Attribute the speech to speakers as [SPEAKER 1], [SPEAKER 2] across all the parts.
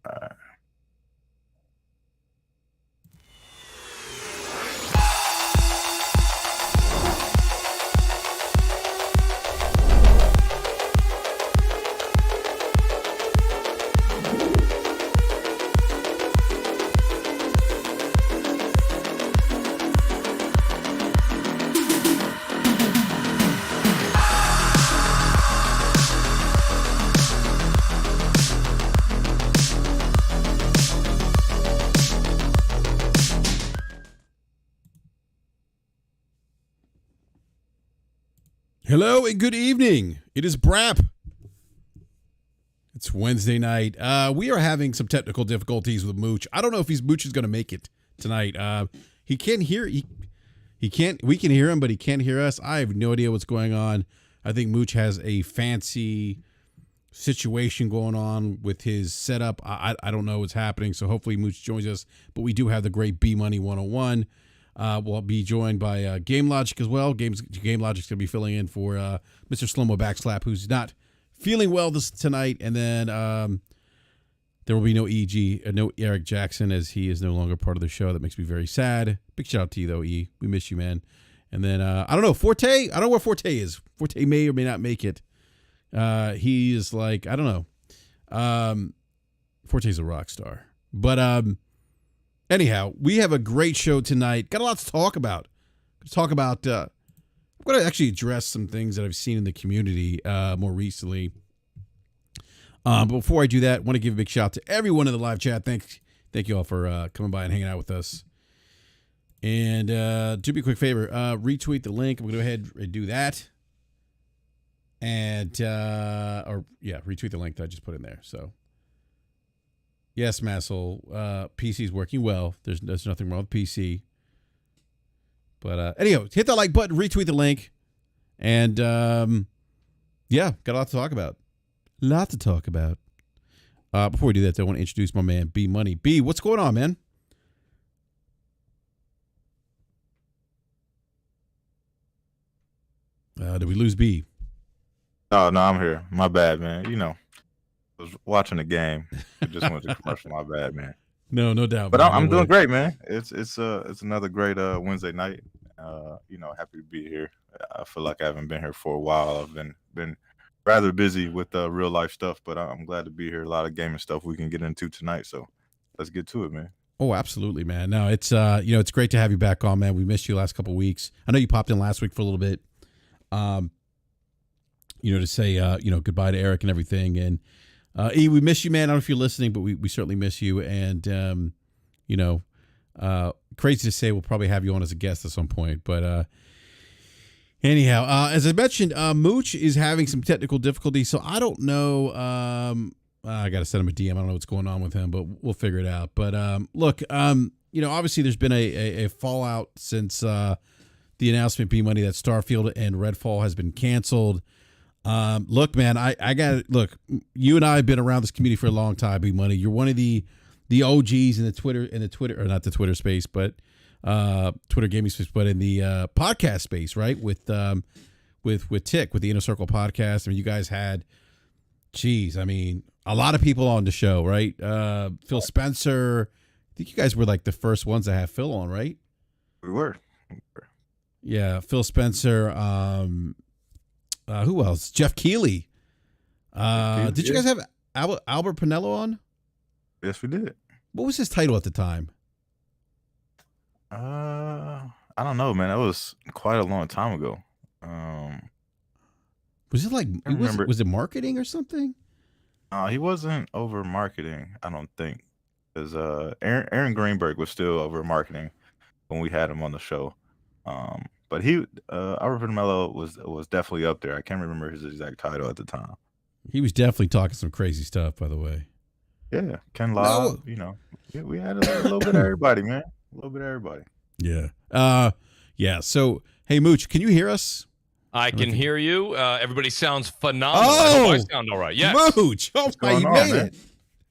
[SPEAKER 1] right.
[SPEAKER 2] Hello and good evening. It is BRAP. It's Wednesday night. We are having some technical difficulties with Mooch. I don't know if Mooch is going to make it tonight. He can't hear. He can't. We can hear him, but he can't hear us. I have no idea what's going on. I think Mooch has a fancy situation going on with his setup. I don't know what's happening. So hopefully Mooch joins us. But we do have the great B Money 101. We'll be joined by Game Logic as well. Game Logic's going to be filling in for Mr. Slow-Mo Backslap, who's not feeling well tonight. And then there will be no Eric Jackson, as he is no longer part of the show. That makes me very sad. Big shout out to you, though, E. We miss you, man. And then, I don't know, Forte? I don't know where Forte is. Forte may or may not make it. He is like, I don't know. Forte's a rock star. But, anyhow, we have a great show tonight. Got a lot to talk about. I'm going to actually address some things that I've seen in the community more recently. But before I do that, I want to give a big shout out to everyone in the live chat. Thank you all for coming by and hanging out with us. And do me a quick favor, retweet the link. I'm going to go ahead and do that. And retweet the link that I just put in there. So. Yes, Massel. PC is working well. There's nothing wrong with PC. But anyhow, hit that like button, retweet the link, and got a lot to talk about. Before we do that, I want to introduce my man B Money. B, what's going on, man? Did we lose B?
[SPEAKER 1] Oh no, I'm here. My bad, man. You know. Was watching the game. I just went to commercial. My bad, man.
[SPEAKER 2] No doubt.
[SPEAKER 1] But I'm doing great, man. It's another great Wednesday night. Happy to be here. I feel like I haven't been here for a while. I've been rather busy with real life stuff, but I'm glad to be here. A lot of gaming stuff we can get into tonight. So let's get to it, man.
[SPEAKER 2] Oh, absolutely, man. No, it's it's great to have you back on, man. We missed you last couple of weeks. I know you popped in last week for a little bit. To say goodbye to Eric and everything. And E, we miss you, man. I don't know if you're listening, but we certainly miss you. And, crazy to say we'll probably have you on as a guest at some point. But anyhow, as I mentioned, Mooch is having some technical difficulties. So I don't know. I got to send him a DM. I don't know what's going on with him, but we'll figure it out. But look, obviously there's been a fallout since the announcement, B-Money, that Starfield and Redfall has been canceled. Look, man, I got look, you and I have been around this community for a long time, Big Money. You're one of the OGs in the Twitter, or not the Twitter space, but Twitter gaming space, but in the podcast space, right? With Tick, with the Inner Circle podcast. I mean, you guys had, a lot of people on the show, right? Phil Spencer. I think you guys were like the first ones to have Phil on, right?
[SPEAKER 1] We were.
[SPEAKER 2] Yeah, Phil Spencer, who else? Jeff Keighley. Did you guys have Albert Pinello on?
[SPEAKER 1] Yes, we did.
[SPEAKER 2] What was his title at the time?
[SPEAKER 1] I don't know, man. That was quite a long time ago.
[SPEAKER 2] Was it like was it marketing or something?
[SPEAKER 1] He wasn't over marketing, I don't think, because Aaron Greenberg was still over marketing when we had him on the show. But Albert Pinello was definitely up there. I can't remember his exact title at the time.
[SPEAKER 2] He was definitely talking some crazy stuff, by the way.
[SPEAKER 1] Yeah, Ken Love, we had a little bit of everybody, man. A little bit of everybody.
[SPEAKER 2] Yeah. So, hey, Mooch, can you hear us?
[SPEAKER 3] I can hear you. Everybody sounds phenomenal.
[SPEAKER 2] Oh,
[SPEAKER 3] I sound all right. Yes.
[SPEAKER 2] Mooch. Oh, my, you made it.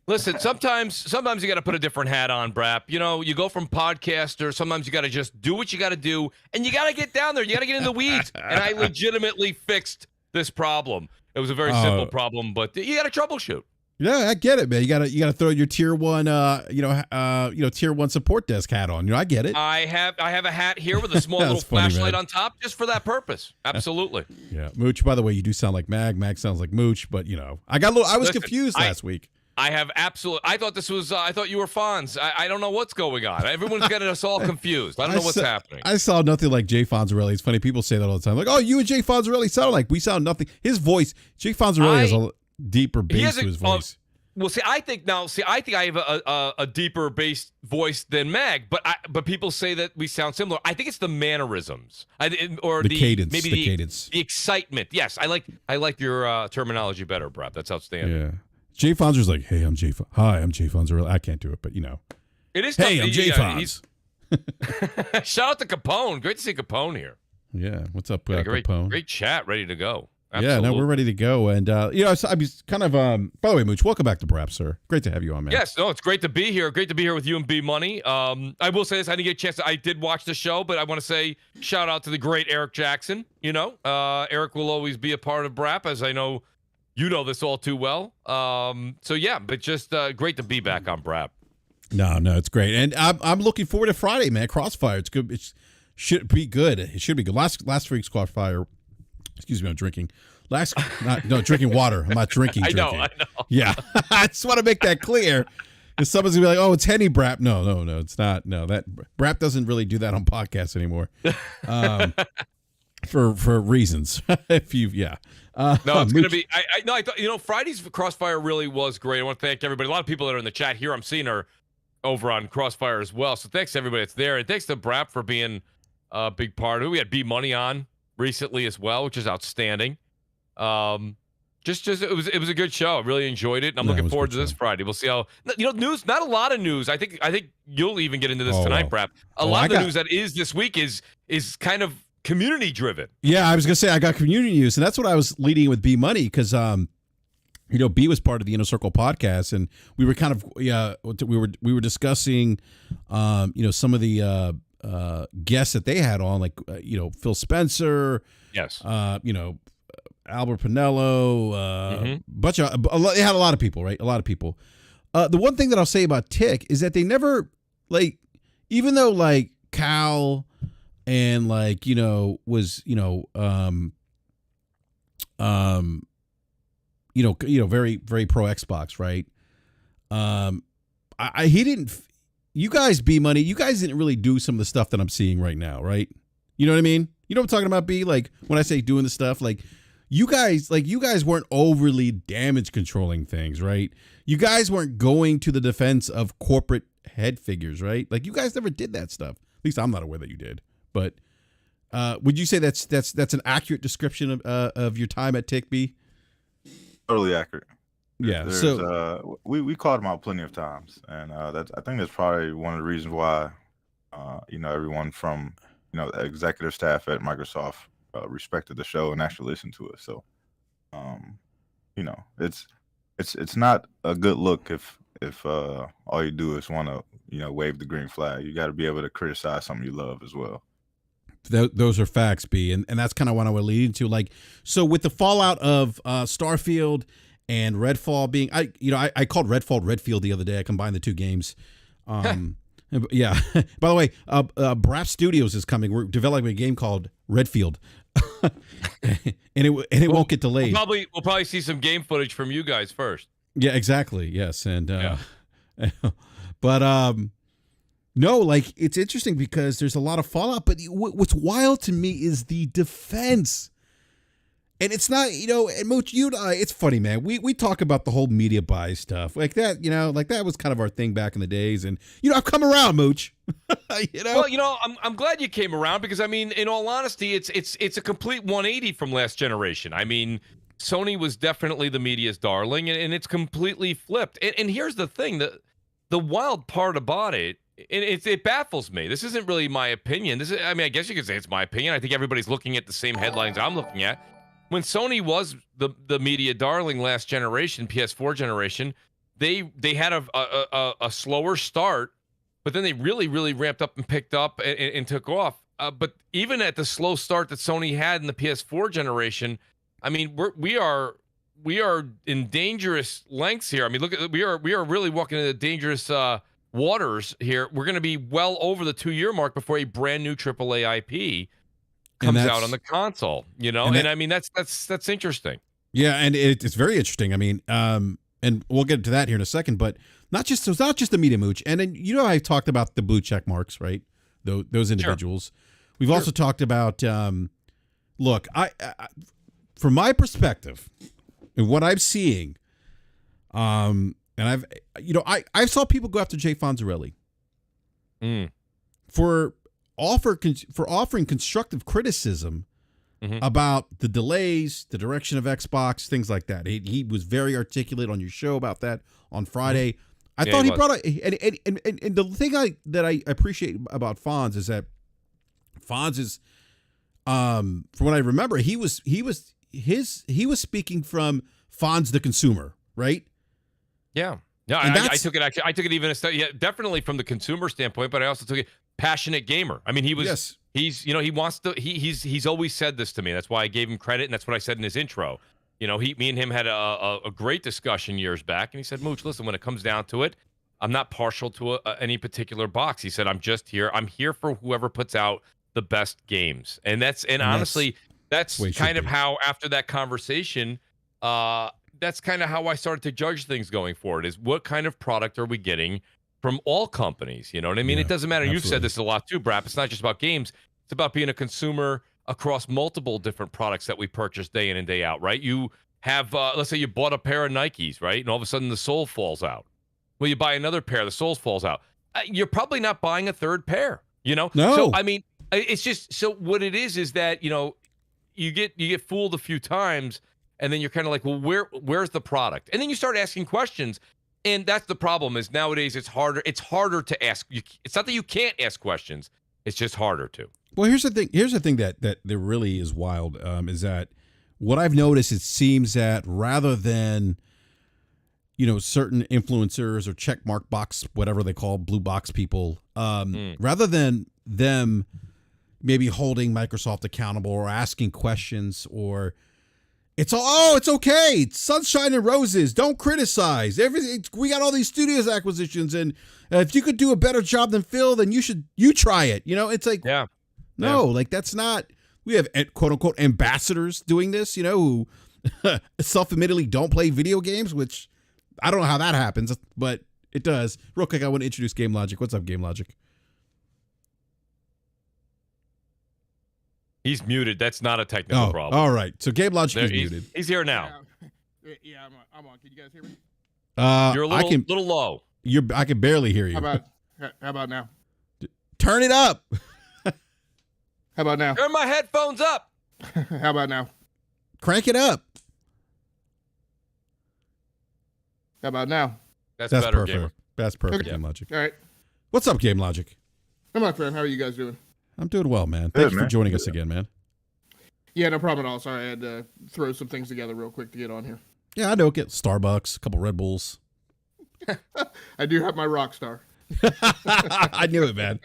[SPEAKER 3] Listen, sometimes you got to put a different hat on, Brap. You go from podcaster. Sometimes you got to just do what you got to do, and you got to get down there. You got to get in the weeds. And I legitimately fixed this problem. It was a very simple problem, but you got to troubleshoot.
[SPEAKER 2] Yeah, I get it, man. You gotta throw your tier 1 tier 1 support desk hat on. I get it.
[SPEAKER 3] I have a hat here with a small little
[SPEAKER 2] funny,
[SPEAKER 3] flashlight
[SPEAKER 2] man.
[SPEAKER 3] on top just for that purpose. Absolutely.
[SPEAKER 2] Yeah, Mooch, by the way, you do sound like Mag. Mag sounds like Mooch, but I was confused last week.
[SPEAKER 3] I have I thought this was I thought you were Fonz. I don't know what's going on. Everyone's getting us all confused. I don't know what's happening.
[SPEAKER 2] I saw nothing like Jay Fonzarelli. It's funny, people say that all the time. Like, oh, you and Jay Fonzarelli sound like. We sound nothing. His voice, Jay Fonzarelli has a deeper bass to his voice.
[SPEAKER 3] Well, I think I have a deeper bass voice than Mag, but people say that we sound similar. I think it's the mannerisms, or the cadence, maybe the cadence, the excitement. Yes, I like your terminology better, Brap. That's outstanding.
[SPEAKER 2] Yeah, Jay Fonz's like, hey, I'm Jay. Hi, I'm Jay Fonzarelli. I can't do it, but
[SPEAKER 3] it is.
[SPEAKER 2] Hey,
[SPEAKER 3] tough.
[SPEAKER 2] I'm Jay Fonz.
[SPEAKER 3] Shout out to Capone. Great to see Capone here.
[SPEAKER 2] Yeah, what's up,
[SPEAKER 3] great,
[SPEAKER 2] Capone?
[SPEAKER 3] Great chat, ready to go. Absolutely.
[SPEAKER 2] Yeah, no, we're ready to go. And, I was kind of, by the way, Mooch, welcome back to BRAP, sir. Great to have you on, man.
[SPEAKER 3] Yes, no, it's great to be here. Great to be here with you and B Money. I will say this, I didn't get a chance I did watch the show, but I want to say shout out to the great Eric Jackson. Eric will always be a part of BRAP, as I know you know this all too well. So yeah, but just great to be back on BRAP.
[SPEAKER 2] No, it's great. And I'm looking forward to Friday, man. Crossfire. It's good. It should be good. It should be good. Last week's Crossfire, excuse me, I'm drinking. Drinking water. I'm not drinking.
[SPEAKER 3] I know.
[SPEAKER 2] Yeah. I just want to make that clear. If someone's gonna be like, "Oh, it's Henny BRAP." No, it's not. No, that BRAP doesn't really do that on podcasts anymore, for reasons.
[SPEAKER 3] No, it's gonna be. I thought Friday's Crossfire really was great. I want to thank everybody. A lot of people that are in the chat here, I'm seeing, are over on Crossfire as well. So thanks to everybody that's there, and thanks to BRAP for being a big part of it. We had B Money on recently as well, which is outstanding. Just it was a good show. I really enjoyed it, and I'm looking forward to this Friday. We'll see how news. Not a lot of news. I think you'll even get into this tonight, BRAP. A lot of the news that is this week is kind of community driven.
[SPEAKER 2] Yeah, I was gonna say I got community news, and that's what I was leading with B Money, because B was part of the Inner Circle podcast, and we were kind of we were discussing some of the guests that they had on, like Phil Spencer.
[SPEAKER 3] Yes.
[SPEAKER 2] Albert Pinello, they had a lot of people, right? A lot of people. The one thing that I'll say about Tick is that they never, even though Cal and was very, very pro Xbox, right? He didn't. You guys, B Money, you guys didn't really do some of the stuff that I'm seeing right now, right? You know what I mean? You know what I'm talking about, B? Like when I say doing the stuff, you guys weren't overly damage controlling things, right? You guys weren't going to the defense of corporate head figures, right? You guys never did that stuff. At least I'm not aware that you did. But would you say that's an accurate description of your time at Tick, B?
[SPEAKER 1] Totally accurate.
[SPEAKER 2] Yeah.
[SPEAKER 1] We called him out plenty of times, and I think that's probably one of the reasons why everyone from the executive staff at Microsoft respected the show and actually listened to it. So, it's not a good look if all you do is want to wave the green flag. You got to be able to criticize something you love as well.
[SPEAKER 2] Those are facts, B, and that's kind of what I was leading to. So with the fallout of Starfield and Redfall being, I called Redfield the other day. I combined the two games. Yeah. By the way, BRAP Studios is coming. We're developing a game called Redfield, and it won't get delayed.
[SPEAKER 3] We'll probably see some game footage from you guys first.
[SPEAKER 2] Yeah, exactly. Yes, and but no, it's interesting because there's a lot of fallout. But what's wild to me is the defense. And it's not, and Mooch, you and I, it's funny, man. We talk about the whole media buy stuff like that, that was kind of our thing back in the days. And, I've come around, Mooch.
[SPEAKER 3] Well, I'm glad you came around because, in all honesty, it's a complete 180 from last generation. Sony was definitely the media's darling, and it's completely flipped. And here's the thing, the wild part about it, and it baffles me. This isn't really my opinion. I guess you could say it's my opinion. I think everybody's looking at the same headlines I'm looking at. When Sony was the media darling last generation, PS4 generation, they had a slower start, but then they really, really ramped up and picked up and took off. But even at the slow start that Sony had in the PS4 generation, we're we are in dangerous lengths here. I mean, look at we are really walking into dangerous waters here. We're going to be well over the 2-year mark before a brand new AAA IP comes out on the console. And I mean that's interesting.
[SPEAKER 2] Yeah, and it's very interesting. I mean, and we'll get to that here in a second, but it's not just the media mooch. And then I talked about the blue check marks, right? Those individuals. Sure. We've also talked about look, I from my perspective and what I'm seeing, and I saw people go after Jay Fonzarelli for offering constructive criticism about the delays, the direction of Xbox, things like that. He was very articulate on your show about that on Friday. I thought he brought and the thing that I appreciate about Fonz is that Fonz is, from what I remember, he was speaking from Fonz the consumer, right?
[SPEAKER 3] Yeah. Yeah, I took it actually. I took it even a step, definitely from the consumer standpoint, but I also took it passionate gamer. I mean, he was. Yes. He's he wants to. He's always said this to me. That's why I gave him credit, and that's what I said in his intro. Me and him had a great discussion years back, and he said, "Mooch, listen, when it comes down to it, I'm not partial to any particular box." He said, "I'm just here. I'm here for whoever puts out the best games," and honestly, that's kind of how after that conversation. That's kind of how I started to judge things going forward is what kind of product are we getting from all companies? You know what I mean? It doesn't matter. Absolutely. You've said this a lot too, BRAP. It's not just about games. It's about being a consumer across multiple different products that we purchase day in and day out, right? You have, let's say you bought a pair of Nikes, right? And all of a sudden the sole falls out. Well, you buy another pair, the sole falls out. You're probably not buying a third pair, No. So, I mean, it's just, so what it is that, you get fooled a few times. And then you're kind of like, well, where's the product? And then you start asking questions. And that's the problem is nowadays it's harder to ask. It's not that you can't ask questions. It's just harder to.
[SPEAKER 2] Well, here's the thing that really is wild is that what I've noticed, it seems that rather than, certain influencers or check mark box, whatever they call blue box people, rather than them maybe holding Microsoft accountable or asking questions or it's okay. It's sunshine and roses. Don't criticize. We got all these studios acquisitions, and if you could do a better job than Phil, then you try it. It's like, like that's not. We have quote unquote ambassadors doing this, who self-admittedly don't play video games, which I don't know how that happens, but it does. Real quick, I want to introduce Game Logic. What's up, Game Logic?
[SPEAKER 3] He's muted. That's not a technical problem.
[SPEAKER 2] All right. So Game Logic is muted.
[SPEAKER 3] He's here now.
[SPEAKER 4] Yeah, I'm on. Can you guys hear me?
[SPEAKER 3] You're a little low.
[SPEAKER 2] I can barely hear you.
[SPEAKER 4] How about now?
[SPEAKER 2] Turn it up.
[SPEAKER 4] How about now?
[SPEAKER 3] Turn my headphones up.
[SPEAKER 4] How about now?
[SPEAKER 2] Crank it up.
[SPEAKER 4] How about now?
[SPEAKER 3] That's better,
[SPEAKER 2] perfect.
[SPEAKER 3] Gamer.
[SPEAKER 2] That's perfect,
[SPEAKER 4] Okay.
[SPEAKER 2] Game Logic.
[SPEAKER 4] All right.
[SPEAKER 2] What's up, Game Logic?
[SPEAKER 4] Hey, my friend. How are you guys doing?
[SPEAKER 2] I'm doing well, man. Thank you for joining us again, man.
[SPEAKER 4] Yeah, no problem at all. Sorry, I had to throw some things together real quick to get on here.
[SPEAKER 2] Yeah, I know. Get Starbucks, a couple Red Bulls.
[SPEAKER 4] I do have my Rockstar.
[SPEAKER 2] I knew it, man.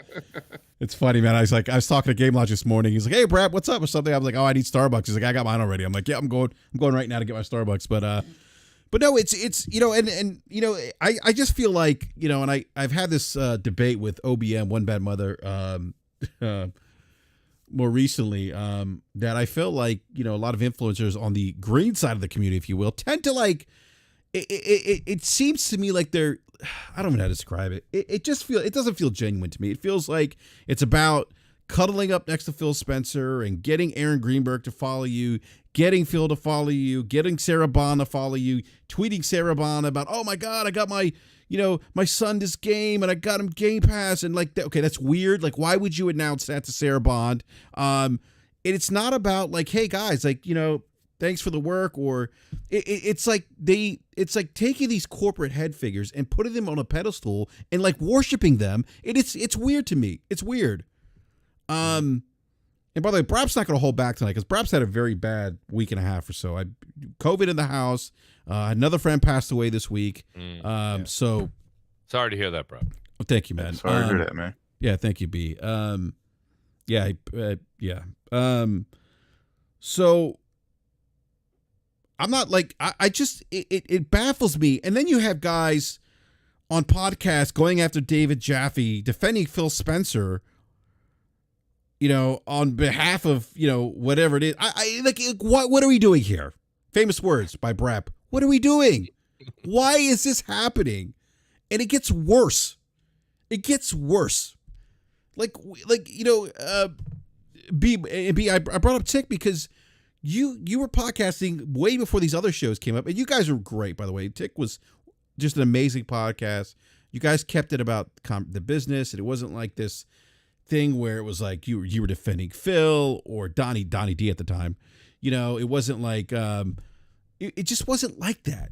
[SPEAKER 2] It's funny, man. I was talking to Game Logic this morning. He's like, "Hey, Brad, what's up?" or something. I was like, "Oh, I need Starbucks." He's like, "I got mine already." I'm like, "Yeah, I'm going right now to get my Starbucks." But no, it's I just feel like and I've had this debate with OBM, One Bad Mother, more recently, that I feel like a lot of influencers on the green side of the community, if you will, tend to like. It seems to me like they're. I don't know how to describe it. It doesn't feel genuine to me. It feels like it's about cuddling up next to Phil Spencer and getting Aaron Greenberg to follow you, getting Phil to follow you, getting Sarah Bond to follow you, tweeting Sarah Bond about, "Oh my God, I got my son this game and I got him Game Pass," and like, okay, that's weird. Like, why would you announce that to Sarah Bond? It's not about like, "Hey guys, like, thanks for the work," or it's like taking these corporate head figures and putting them on a pedestal and like worshiping them. It's weird to me. It's weird. And by the way, BRAP's not going to hold back tonight because BRAP's had a very bad week and a half or so. COVID in the house. Another friend passed away this week. So
[SPEAKER 3] sorry to hear that, bro.
[SPEAKER 2] Well, thank you, man.
[SPEAKER 1] Sorry to hear that, man.
[SPEAKER 2] Yeah, thank you, B. So I'm not like I just it baffles me. And then you have guys on podcasts going after David Jaffe, defending Phil Spencer, on behalf of, whatever it is. I like, what are we doing here? Famous words by BRAP. What are we doing? Why is this happening? And it gets worse. It gets worse. I brought up Tick because you were podcasting way before these other shows came up, and you guys are great, by the way. Tick was just an amazing podcast. You guys kept it about the business, and it wasn't like this thing where it was like you were defending Phil or Donnie D at the time. It wasn't like it just wasn't like that.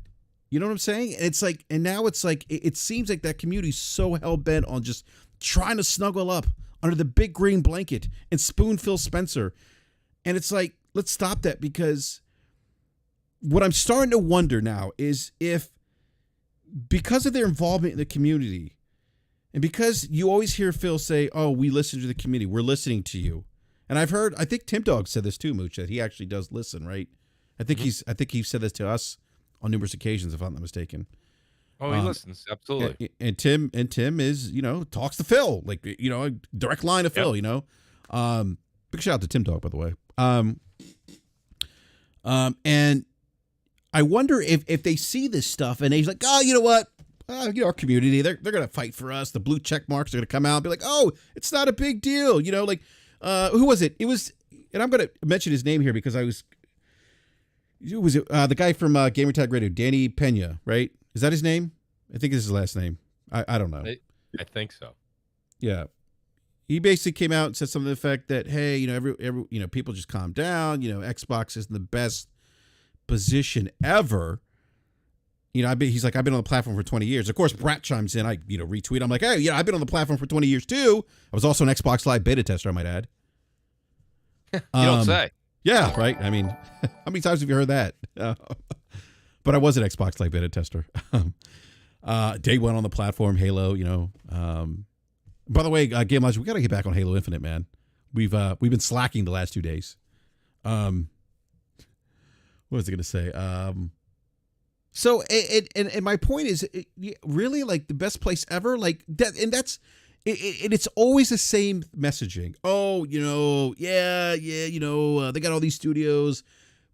[SPEAKER 2] You know what I'm saying? And it's like, and now it's like it seems like that community's so hell bent on just trying to snuggle up under the big green blanket and spoon Phil Spencer. And it's like, let's stop that, because what I'm starting to wonder now is if, because of their involvement in the community, and because you always hear Phil say, "Oh, we listen to the community. We're listening to you." And I think Tim Dog said this too, Mooch, that he actually does listen, right? I think he said this to us on numerous occasions, if I'm not mistaken.
[SPEAKER 3] Oh, he listens, absolutely.
[SPEAKER 2] And Tim is, talks to Phil, like, a direct line to Phil, Big shout out to Tim Dog, by the way. And I wonder if they see this stuff and he's like, "Oh, you know what? Our community, they're going to fight for us. The blue check marks are going to come out and be like, oh, it's not a big deal." Who was it? It was, and I'm going to mention his name here because it was the guy from Gamertag Radio, Danny Pena, right? Is that his name? I think it's his last name. I don't know.
[SPEAKER 3] I think so.
[SPEAKER 2] Yeah. He basically came out and said something to the effect that, hey, every people just calm down. Xbox is in the best position ever. He's like, I've been on the platform for 20 years. Of course, Brat chimes in. I, retweet. I'm like, hey, I've been on the platform for 20 years too. I was also an Xbox Live beta tester, I might add.
[SPEAKER 3] You don't say.
[SPEAKER 2] Yeah, right. I mean, how many times have you heard that? But I was an Xbox Live beta tester. Day one on the platform, Halo. By the way, Game Logic, we got to get back on Halo Infinite, man. We've been slacking the last 2 days. What was I going to say? So, and my point is, really, like, the best place ever, like that, and that's, it's always the same messaging. Oh, they got all these studios,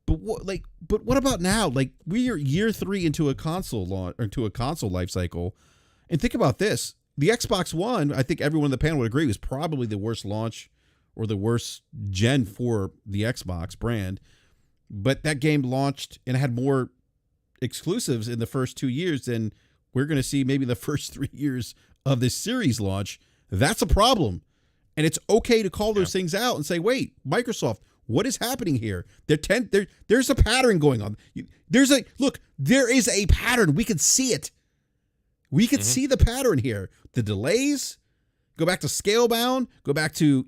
[SPEAKER 2] but what about now? Like, we are year 3 into a console launch, or into a console life cycle, and think about this: the Xbox One, I think everyone on the panel would agree, was probably the worst launch or the worst gen for the Xbox brand, but that game launched and had more exclusives in the first 2 years than we're going to see maybe the first 3 years of this series launch. That's a problem. And it's okay to call those things out and say, wait, Microsoft, what is happening here? There's a pattern going on. There is a pattern. We can see it. We can see the pattern here. The delays, go back to Scalebound, go back to,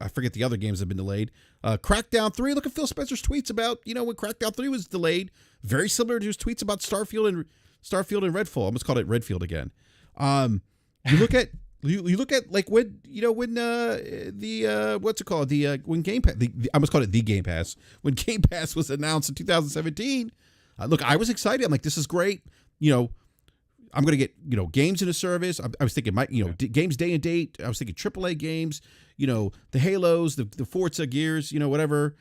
[SPEAKER 2] I forget the other games that have been delayed. Crackdown 3, look at Phil Spencer's tweets about, when Crackdown 3 was delayed. Very similar to his tweets about Starfield and Redfall. I almost called it Redfield again. You look at like when the what's it called, when Game Pass, I almost called it the Game Pass, when Game Pass was announced in 2017. Look, I was excited. I'm like, this is great. I'm gonna get games in a service. I was thinking games day and date. I was thinking AAA games. The Halos, the Forza Gears, whatever.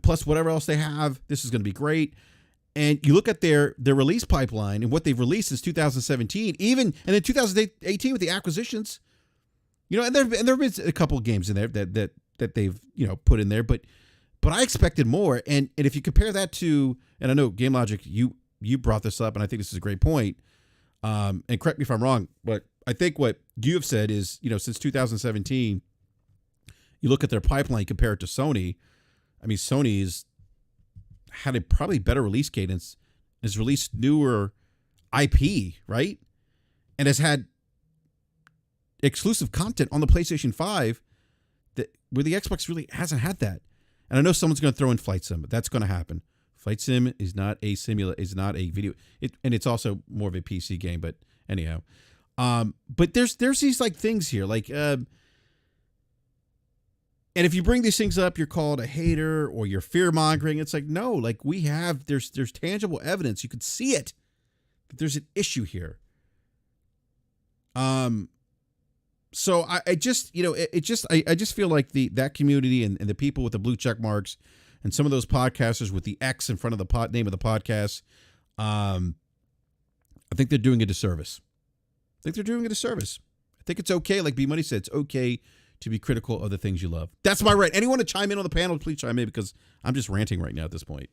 [SPEAKER 2] Plus whatever else they have. This is gonna be great. And you look at their release pipeline and what they've released since 2017, and then 2018 with the acquisitions, and there have been a couple of games in there that they've put in there, but I expected more. And if you compare that to, and I know Game Logic, you brought this up, and I think this is a great point. And correct me if I'm wrong, but I think what you have said is, since 2017, you look at their pipeline, compare it to Sony. I mean, Sony's had a probably better release cadence, has released newer IP, right? And has had exclusive content on the PlayStation 5 where the Xbox really hasn't had that. And I know someone's going to throw in Flight Sim, but that's going to happen. Flight Sim is not a is not a video, and it's also more of a PC game. But anyhow, but there's these like things here, like And if you bring these things up, you're called a hater or you're fear mongering. It's like, no, like there's tangible evidence. You could see it. That there's an issue here. So I just, I just feel like that community and the people with the blue check marks and some of those podcasters with the X in front of the name of the podcast, I think they're doing a disservice. I think it's okay. Like B Money said, it's okay to be critical of the things you love. That's my right. Anyone to chime in on the panel, please chime in, because I'm just ranting right now at this point.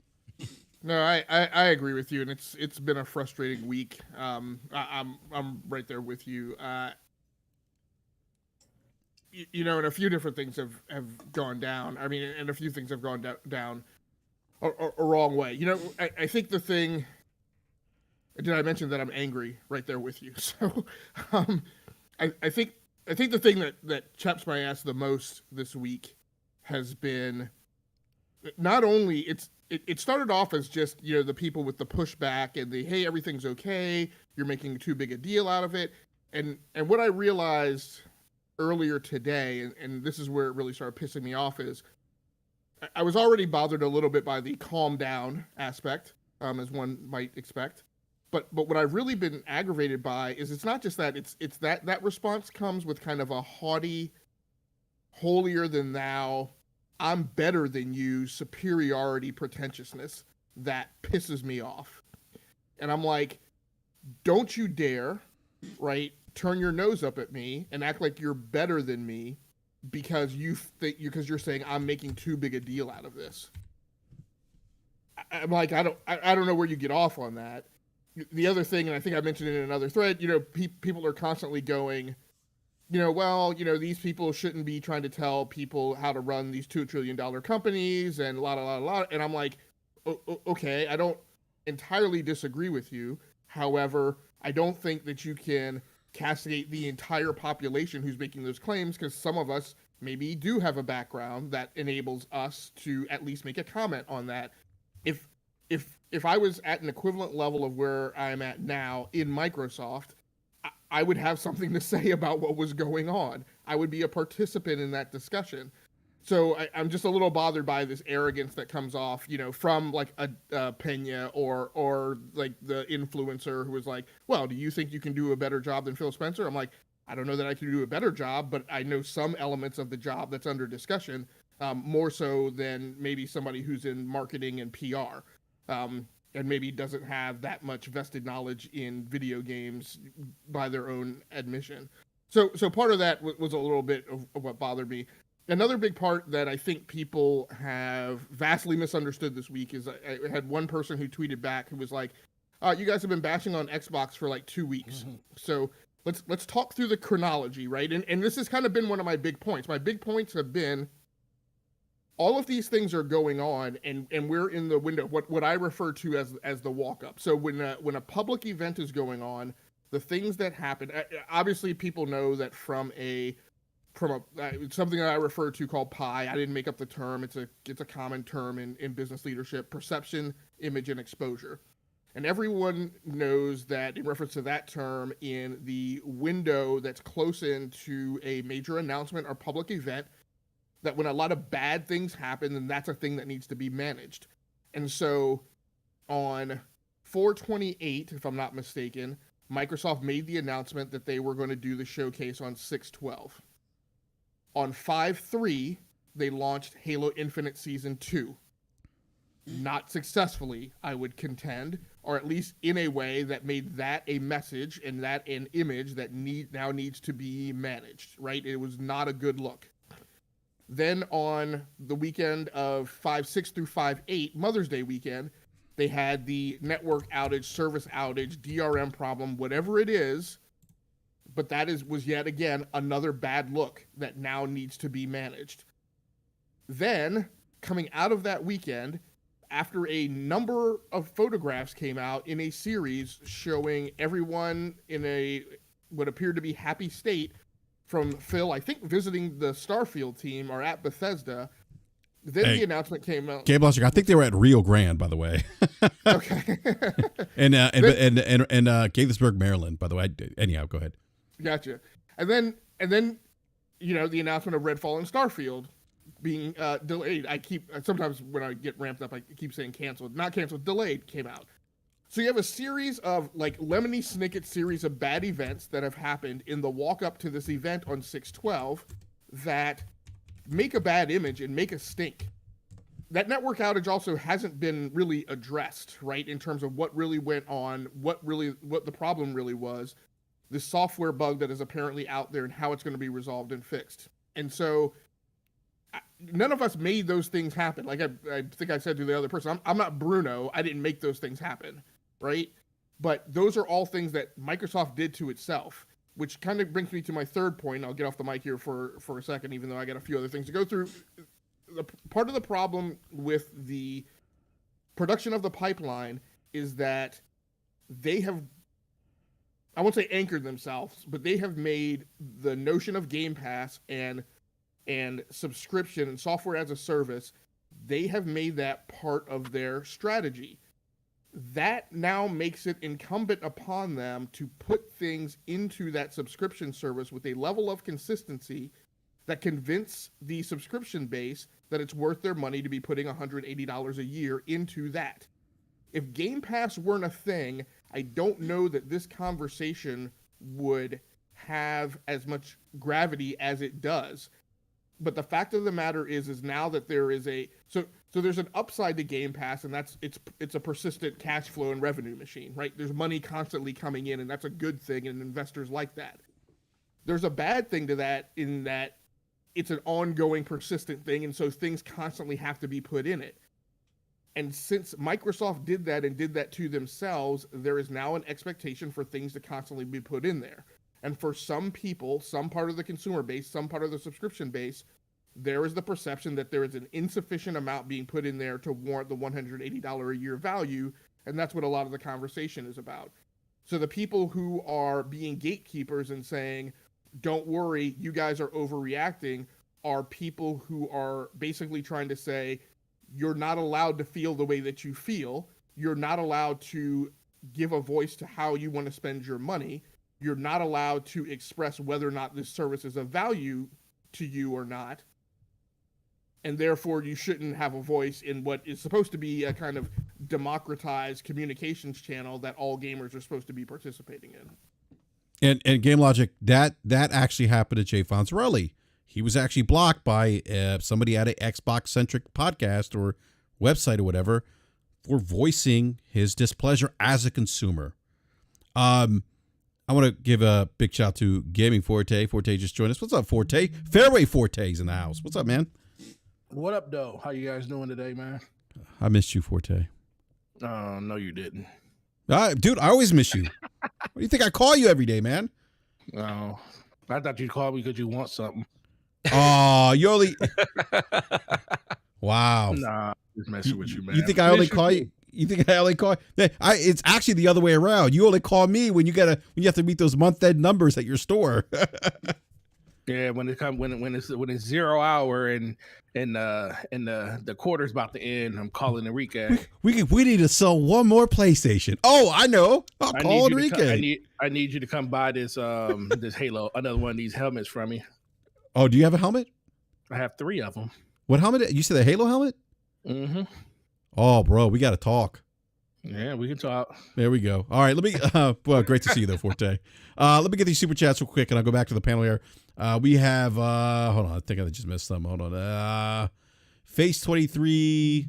[SPEAKER 4] No, I agree with you, and it's been a frustrating week. I'm right there with you. And a few different things have gone down. I mean, and a few things have gone down a wrong way. I think the thing. Did I mention that I'm angry? Right there with you. So, I think the thing that chaps my ass the most this week has been not only it started off as just the people with the pushback and the hey, everything's okay, you're making too big a deal out of it, and what I realized earlier today, and this is where it really started pissing me off, is I was already bothered a little bit by the calm down aspect, as one might expect. But what I've really been aggravated by is it's not just that, it's that response comes with kind of a haughty, holier than thou, I'm better than you, superiority pretentiousness that pisses me off. And I'm like, don't you dare, right, turn your nose up at me and act like you're better than me because you're saying I'm making too big a deal out of this. I'm like, I don't know where you get off on that. The other thing, and I think I mentioned it in another thread, people are constantly going, these people shouldn't be trying to tell people how to run these $2 trillion companies and la. And I'm like, okay, I don't entirely disagree with you. However, I don't think that you can castigate the entire population who's making those claims, because some of us maybe do have a background that enables us to at least make a comment on that. If I was at an equivalent level of where I'm at now in Microsoft, I would have something to say about what was going on. I would be a participant in that discussion. So I'm just a little bothered by this arrogance that comes off, from like a Pena or like the influencer who was like, well, do you think you can do a better job than Phil Spencer? I'm like, I don't know that I can do a better job, but I know some elements of the job that's under discussion, more so than maybe somebody who's in marketing and PR. And maybe doesn't have that much vested knowledge in video games by their own admission. So part of that was a little bit of what bothered me. Another big part that I think people have vastly misunderstood this week is I had one person who tweeted back who was like, you guys have been bashing on Xbox for like 2 weeks. Mm-hmm. So let's talk through the chronology, right? And this has kind of been one of my big points. My big points have been all of these things are going on, and we're in the window, what I refer to as the walk-up. So when a public event is going on, the things that happen, obviously people know that from something that I refer to called PI. I didn't make up the term. It's a common term in business leadership: perception, image, and exposure. And everyone knows that in reference to that term, in the window that's close into a major announcement or public event, that when a lot of bad things happen, then that's a thing that needs to be managed. And so on 4/28, if I'm not mistaken, Microsoft made the announcement that they were going to do the showcase on 6/12. On 5/3, they launched Halo Infinite Season 2. Not successfully, I would contend, or at least in a way that made that a message and that an image that now needs to be managed, right? It was not a good look. Then on the weekend of 5/6 through 5/8, Mother's Day weekend, they had the network outage, service outage, DRM problem, whatever it is, but was yet again another bad look that now needs to be managed. Then, coming out of that weekend, after a number of photographs came out in a series showing everyone in what appeared to be happy state, from Phil, I think, visiting the Starfield team or at Bethesda. Then the announcement came out.
[SPEAKER 2] Gabe Logic, I think they were at Rio Grande, by the way.
[SPEAKER 4] Okay.
[SPEAKER 2] and Gaithersburg, Maryland, by the way. Anyhow, go ahead.
[SPEAKER 4] Gotcha. And then the announcement of Redfall and Starfield being delayed. I keep sometimes when I get ramped up, I keep saying canceled, not canceled, delayed came out. So you have a series of like Lemony Snicket series of bad events that have happened in the walk up to this event on 6/12 that make a bad image and make a stink. That network outage also hasn't been really addressed, right? In terms of what really went on, what the problem really was, the software bug that is apparently out there and how it's going to be resolved and fixed. And so none of us made those things happen. Like I think I said to the other person, I'm not Bruno. I didn't make those things happen, right? But those are all things that Microsoft did to itself, which kind of brings me to my third point. I'll get off the mic here for a second, even though I got a few other things to go through. Part of the problem with the production of the pipeline is that they have, I won't say anchored themselves, but they have made the notion of Game Pass and subscription and software as a service, they have made that part of their strategy. That now makes it incumbent upon them to put things into that subscription service with a level of consistency that convince the subscription base that it's worth their money to be putting $180 a year into that. If Game Pass weren't a thing, I don't know that this conversation would have as much gravity as it does. But the fact of the matter is now that there is so there's an upside to Game Pass, and that's it's a persistent cash flow and revenue machine, right? There's money constantly coming in, and that's a good thing, and investors like that. There's a bad thing to that in that it's an ongoing, persistent thing, and so things constantly have to be put in it. And since Microsoft did that and did that to themselves, there is now an expectation for things to constantly be put in there. And for some people, some part of the consumer base, some part of the subscription base, there is the perception that there is an insufficient amount being put in there to warrant the $180 a year value, and that's what a lot of the conversation is about. So the people who are being gatekeepers and saying, don't worry, you guys are overreacting, are people who are basically trying to say, you're not allowed to feel the way that you feel. You're not allowed to give a voice to how you want to spend your money. You're not allowed to express whether or not this service is of value to you or not. And therefore, you shouldn't have a voice in what is supposed to be a kind of democratized communications channel that all gamers are supposed to be participating in.
[SPEAKER 2] And Game Logic, that actually happened to Jay Fonzarelli. He was actually blocked by somebody at an Xbox-centric podcast or website or whatever for voicing his displeasure as a consumer. I want to give a big shout out to Gaming Forte. Forte just joined us. What's up, Forte? Fairway Forte's in the house. What's up, man?
[SPEAKER 5] What up, though? How you guys doing today, man?
[SPEAKER 2] I missed you, Forte.
[SPEAKER 5] No, you didn't.
[SPEAKER 2] Dude, I always miss you. What do you think I call you every day, man?
[SPEAKER 5] No, I thought you'd call me because you want something.
[SPEAKER 2] Oh, you only... Wow.
[SPEAKER 5] Nah, just messing with you, man.
[SPEAKER 2] You think I only call you? You think I only call? It's actually the other way around. You only call me when you have to meet those month-end numbers at your store.
[SPEAKER 5] Yeah, when it's 0 hour and the quarter's about to end, I'm calling Enrique.
[SPEAKER 2] We need to sell one more PlayStation. Oh, I know. I'll call Enrique.
[SPEAKER 5] I need you to come buy this this Halo, another one of these helmets from me.
[SPEAKER 2] Oh, do you have a helmet?
[SPEAKER 5] I have 3 of them.
[SPEAKER 2] What helmet? You said a Halo helmet?
[SPEAKER 5] Mm-hmm.
[SPEAKER 2] Oh, bro, we got to talk.
[SPEAKER 5] Yeah, we can talk.
[SPEAKER 2] There we go. All right, let me. Well, great to see you though, Forte. Let me get these super chats real quick, and I'll go back to the panel here. We have. Hold on, I think I just missed some. Hold on. Face 23.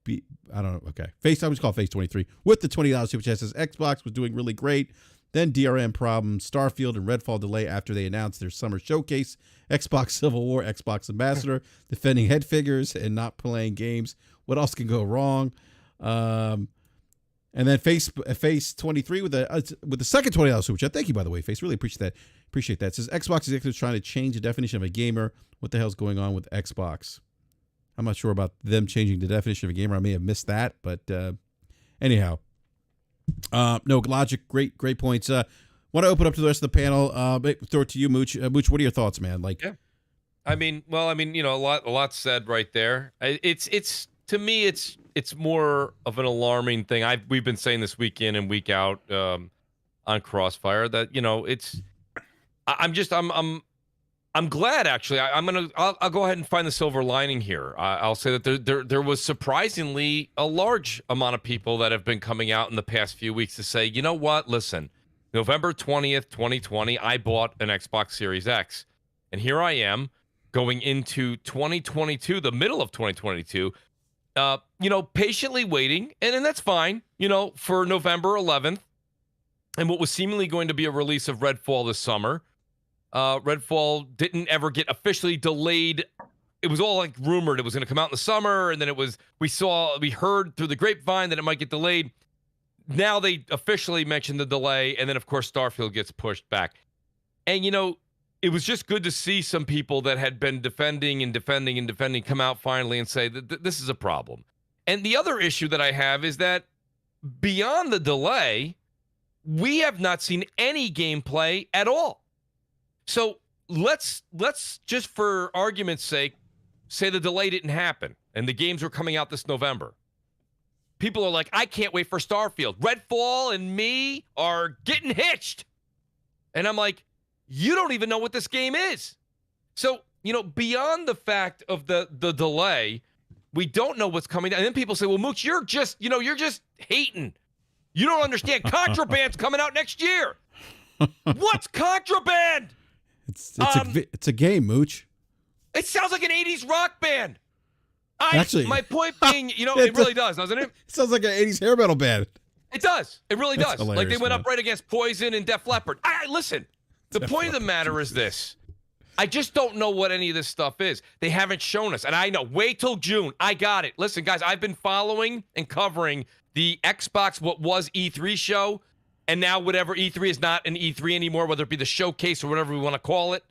[SPEAKER 2] I don't know. Okay, Face. I was called Face 23 with the $20 super chat. Says Xbox was doing really great. Then DRM problems, Starfield and Redfall delay after they announced their summer showcase. Xbox Civil War, Xbox Ambassador, defending head figures and not playing games. What else can go wrong? And then Face 23 with the second $20 super chat. Thank you, by the way, Face. Really appreciate that. Appreciate that. It says Xbox executives trying to change the definition of a gamer. What the hell's going on with Xbox? I'm not sure about them changing the definition of a gamer. I may have missed that, but anyhow. No, Logic, great points. Want to open up to the rest of the panel. Throw it to you, Mooch. Mooch, what are your thoughts, man? Like,
[SPEAKER 3] yeah. I mean, you know, a lot said right there. It's to me, it's more of an alarming thing. We've been saying this week in and week out on Crossfire that, you know, I'm I'm glad, actually. I'll go ahead and find the silver lining here. I'll say that there was surprisingly a large amount of people that have been coming out in the past few weeks to say, you know what? Listen, November 20th, 2020, I bought an Xbox Series X. And here I am going into 2022, the middle of 2022, patiently waiting. And that's fine, for November 11th. And what was seemingly going to be a release of Redfall this summer. Redfall didn't ever get officially delayed. It was all like rumored it was going to come out in the summer, and then we heard through the grapevine that it might get delayed. Now they officially mentioned the delay, and then of course Starfield gets pushed back. And it was just good to see some people that had been defending come out finally and say that this is a problem. And the other issue that I have is that beyond the delay, we have not seen any gameplay at all. So let's just for argument's sake say the delay didn't happen and the games were coming out this November. People are like, I can't wait for Starfield. Redfall and me are getting hitched. And I'm like, you don't even know what this game is. So, beyond the fact of the delay, we don't know what's coming. And then people say, well, Mooch, you're just hating. You don't understand. Contraband's coming out next year. What's Contraband?
[SPEAKER 2] It's a game, Mooch.
[SPEAKER 3] It sounds like an 80s rock band.
[SPEAKER 2] Actually,
[SPEAKER 3] my point being, it really does, doesn't it?
[SPEAKER 2] It sounds like an 80s hair metal band.
[SPEAKER 3] It does. It really
[SPEAKER 2] That's
[SPEAKER 3] does.
[SPEAKER 2] hilarious,
[SPEAKER 3] Like they went
[SPEAKER 2] man.
[SPEAKER 3] up right against Poison and Def Leppard. Listen, the point of the matter is this. I just don't know what any of this stuff is. They haven't shown us. And I know, wait till June. I got it. Listen, guys, I've been following and covering the Xbox, what was E3 show, and now whatever E3 is not an E3 anymore, whether it be the showcase or whatever we want to call it.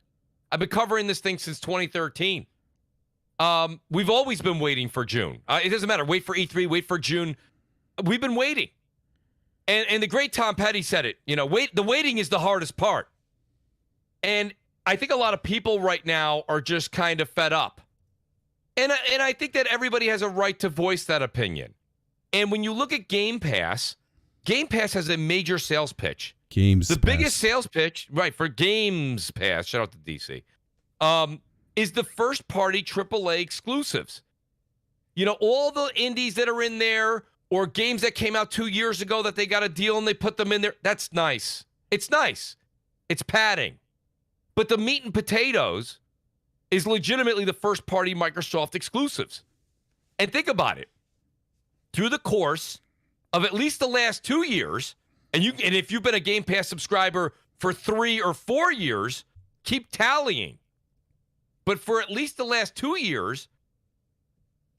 [SPEAKER 3] I've been covering this thing since 2013. We've always been waiting for June. It doesn't matter. Wait for E3, wait for June. We've been waiting. And the great Tom Petty said it. The waiting is the hardest part. And I think a lot of people right now are just kind of fed up. And I think that everybody has a right to voice that opinion. And when you look at Game Pass has a major sales pitch. The biggest sales pitch, right, for Games Pass, shout out to DC, is the first-party AAA exclusives. All the indies that are in there or games that came out 2 years ago that they got a deal and they put them in there, that's nice. It's nice. It's padding. But the meat and potatoes is legitimately the first-party Microsoft exclusives. And think about it. Through the course of at least the last 2 years, and if you've been a Game Pass subscriber for 3 or 4 years, keep tallying. But for at least the last 2 years,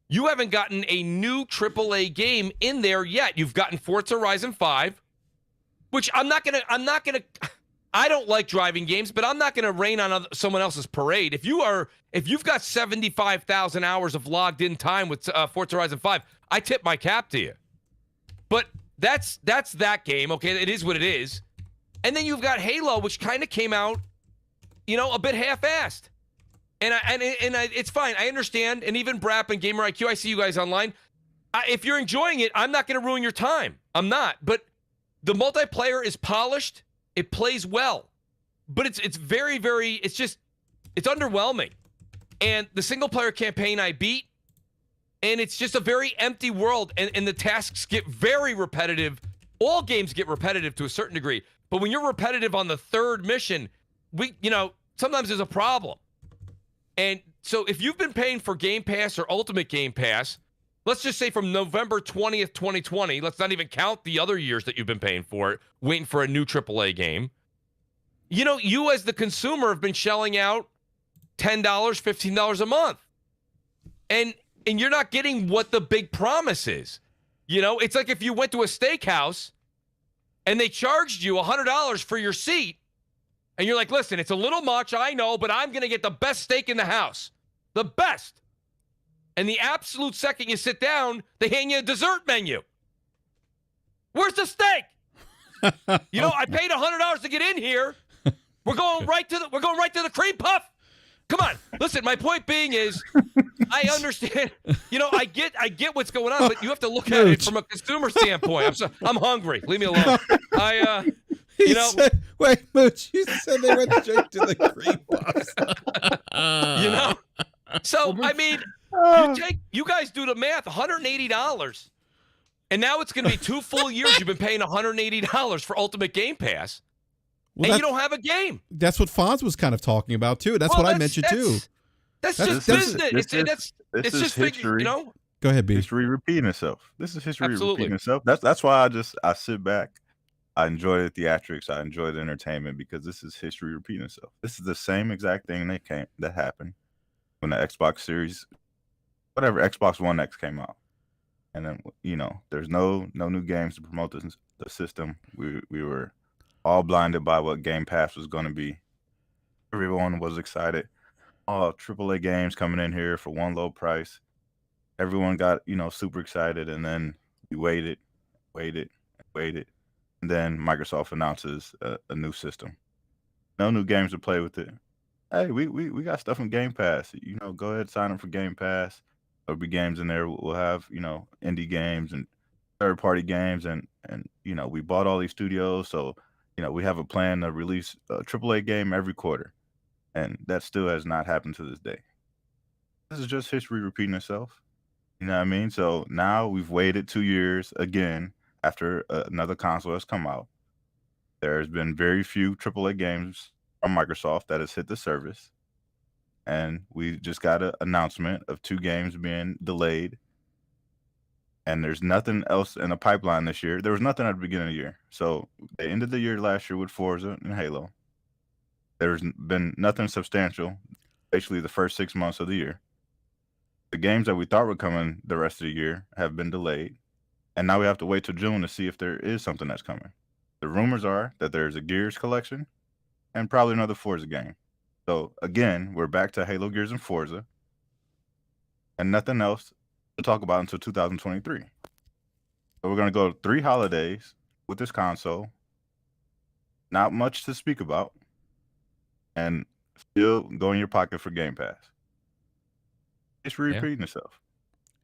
[SPEAKER 3] you haven't gotten a new AAA game in there yet. You've gotten Forza Horizon 5, which I don't like driving games, but I'm not going to rain on someone else's parade. If you've got 75,000 hours of logged in time with Forza Horizon 5, I tip my cap to you. But that's that game. Okay, it is what it is. And then you've got Halo, which kind of came out, a bit half-assed. And it's fine. I understand. And even BRAP and Gamer IQ, I see you guys online. If you're enjoying it, I'm not going to ruin your time. I'm not. But the multiplayer is polished. It plays well. But it's very, very, it's underwhelming. And the single-player campaign I beat, and it's just a very empty world. And the tasks get very repetitive. All games get repetitive to a certain degree. But when you're repetitive on the third mission, sometimes there's a problem. And so if you've been paying for Game Pass or Ultimate Game Pass, let's just say from November 20th, 2020, let's not even count the other years that you've been paying for it, waiting for a new AAA game. You as the consumer have been shelling out $10, $15 a month. And you're not getting what the big promise is. It's like if you went to a steakhouse and they charged you $100 for your seat, and you're like, listen, it's a little much, I know, but I'm going to get the best steak in the house. The best. And the absolute second you sit down, they hand you a dessert menu. Where's the steak? I paid $100 to get in here. We're going right to the cream puff. Come on. Listen, my point being is, I understand. I get what's going on, but you have to look at it from a consumer standpoint. I'm hungry. Leave me alone.
[SPEAKER 2] He
[SPEAKER 3] You know-
[SPEAKER 2] said, wait, Mooch, you said they went straight to the cream puffs.
[SPEAKER 3] You know? So,
[SPEAKER 4] Well,
[SPEAKER 3] I mean, you guys do the math, $180. And now it's going to be 2 full years you've been paying $180 for Ultimate Game Pass.
[SPEAKER 2] Well,
[SPEAKER 3] And you don't have a game.
[SPEAKER 2] That's what Fonz was kind of talking about, too. That's
[SPEAKER 3] Well,
[SPEAKER 2] what I mentioned, too.
[SPEAKER 3] That's
[SPEAKER 2] That's-
[SPEAKER 3] just
[SPEAKER 2] that's-
[SPEAKER 3] business.
[SPEAKER 1] This
[SPEAKER 3] It's
[SPEAKER 1] is
[SPEAKER 3] just
[SPEAKER 1] history.
[SPEAKER 3] you know?
[SPEAKER 2] Go ahead, B.
[SPEAKER 1] History repeating itself. This is history
[SPEAKER 3] Absolutely.
[SPEAKER 1] repeating itself. That's why I sit back. I enjoy the theatrics. I enjoy the entertainment because this is history repeating itself. This is the same exact thing that happened when the Xbox Series, whatever Xbox One X came out, and then there's no new games to promote the system. We were all blinded by what Game Pass was going to be. Everyone was excited. Oh, AAA games coming in here for one low price. Everyone got super excited, and then we waited, and then Microsoft announces a new system. No new games to play with it. Hey, we got stuff in Game Pass. Go ahead, sign up for Game Pass. There'll be games in there. We'll have indie games and third party games, and we bought all these studios, so we have a plan to release a AAA game every quarter, and that still has not happened to this day. This is just history repeating itself. You know what I mean? So now we've waited 2 years again after another console has come out. There's been very few AAA games from Microsoft that has hit the service. And we just got an announcement of 2 games being delayed. And there's nothing else in the pipeline this year. There was nothing at the beginning of the year. So they ended the year last year with Forza and Halo. There's been nothing substantial, basically the first 6 months of the year. The games that we thought were coming the rest of the year have been delayed. And now we have to wait till June to see if there is something that's coming. The rumors are that there's a Gears collection and probably another Forza game. So again, we're back to Halo, Gears, and Forza. And nothing else to talk about until 2023. So we're going to go 3 holidays with this console. Not much to speak about. And still go in your pocket for Game Pass. It's repeating itself.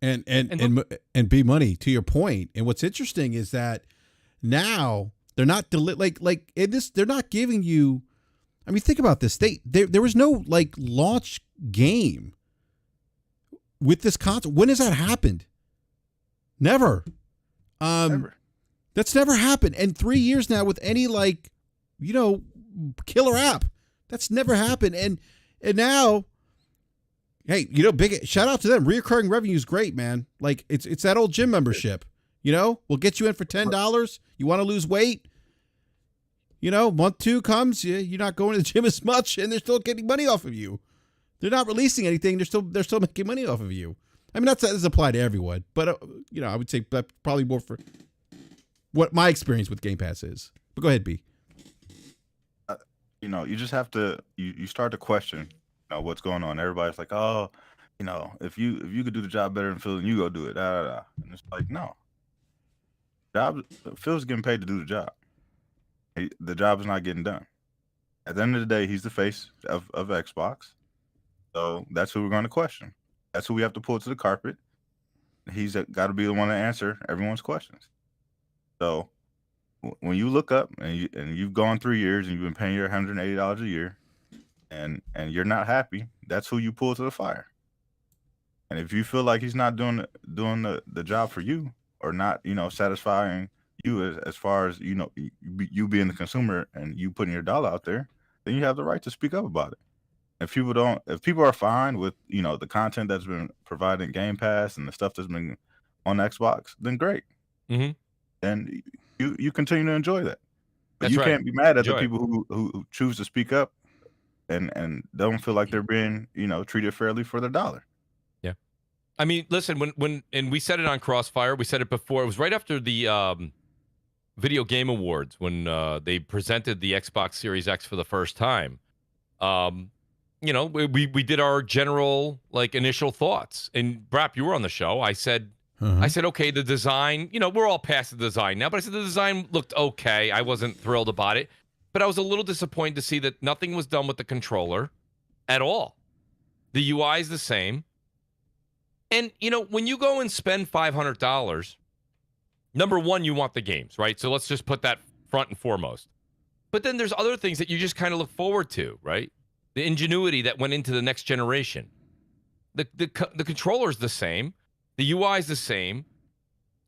[SPEAKER 2] And B Money, to your point. And what's interesting is that now they're not like in this. They're not giving you. I mean, think about this. There was no like launch game with this console. When has that happened? Never.
[SPEAKER 1] Never.
[SPEAKER 2] That's never happened. And 3 years now with any killer app. That's never happened. And now. Hey, big shout out to them. Reoccurring revenue is great, man. Like it's that old gym membership. We'll get you in for $10. You want to lose weight? Month 2 comes, you're not going to the gym as much, and they're still getting money off of you. They're not releasing anything. They're still making money off of you. I mean, that doesn't apply to everyone, but I would say that's probably more for what my experience with Game Pass is. But go ahead, B.
[SPEAKER 1] You just have to you start to question what's going on. Everybody's like, oh, if you could do the job better than Phil, then you go do it. And it's like, no. Phil's getting paid to do the job. The job is not getting done. At the end of the day, he's the face of Xbox. So that's who we're going to question. That's who we have to pull to the carpet. He's got to be the one to answer everyone's questions. So when you look up and you've gone 3 years and you've been paying your $180 a year, and you're not happy, that's who you pull to the fire. And if you feel like he's not doing the job for you, or not, satisfying you as far as you being the consumer and you putting your dollar out there, then you have the right to speak up about it. If people are fine with the content that's been provided in Game Pass and the stuff that's been on Xbox, then great.
[SPEAKER 3] Mm-hmm.
[SPEAKER 1] Then you continue to enjoy that. But
[SPEAKER 3] That's
[SPEAKER 1] you
[SPEAKER 3] right.
[SPEAKER 1] can't be mad at
[SPEAKER 3] Enjoy
[SPEAKER 1] the people who choose to speak up and don't feel like they're being treated fairly for their dollar.
[SPEAKER 3] Yeah, I mean, listen, when we said it on Crossfire, we said it before. It was right after the Video Game Awards when they presented the Xbox Series X for the first time. We did our general initial thoughts, and BRAP, you were on the show. I said, okay, the design, we're all past the design now, but I said the design looked okay. I wasn't thrilled about it. But I was a little disappointed to see that nothing was done with the controller at all. The UI is the same. And, when you go and spend $500, number one, you want the games, right? So let's just put that front and foremost. But then there's other things that you just kind of look forward to, right? The ingenuity that went into the next generation. The controller's the same. The UI is the same.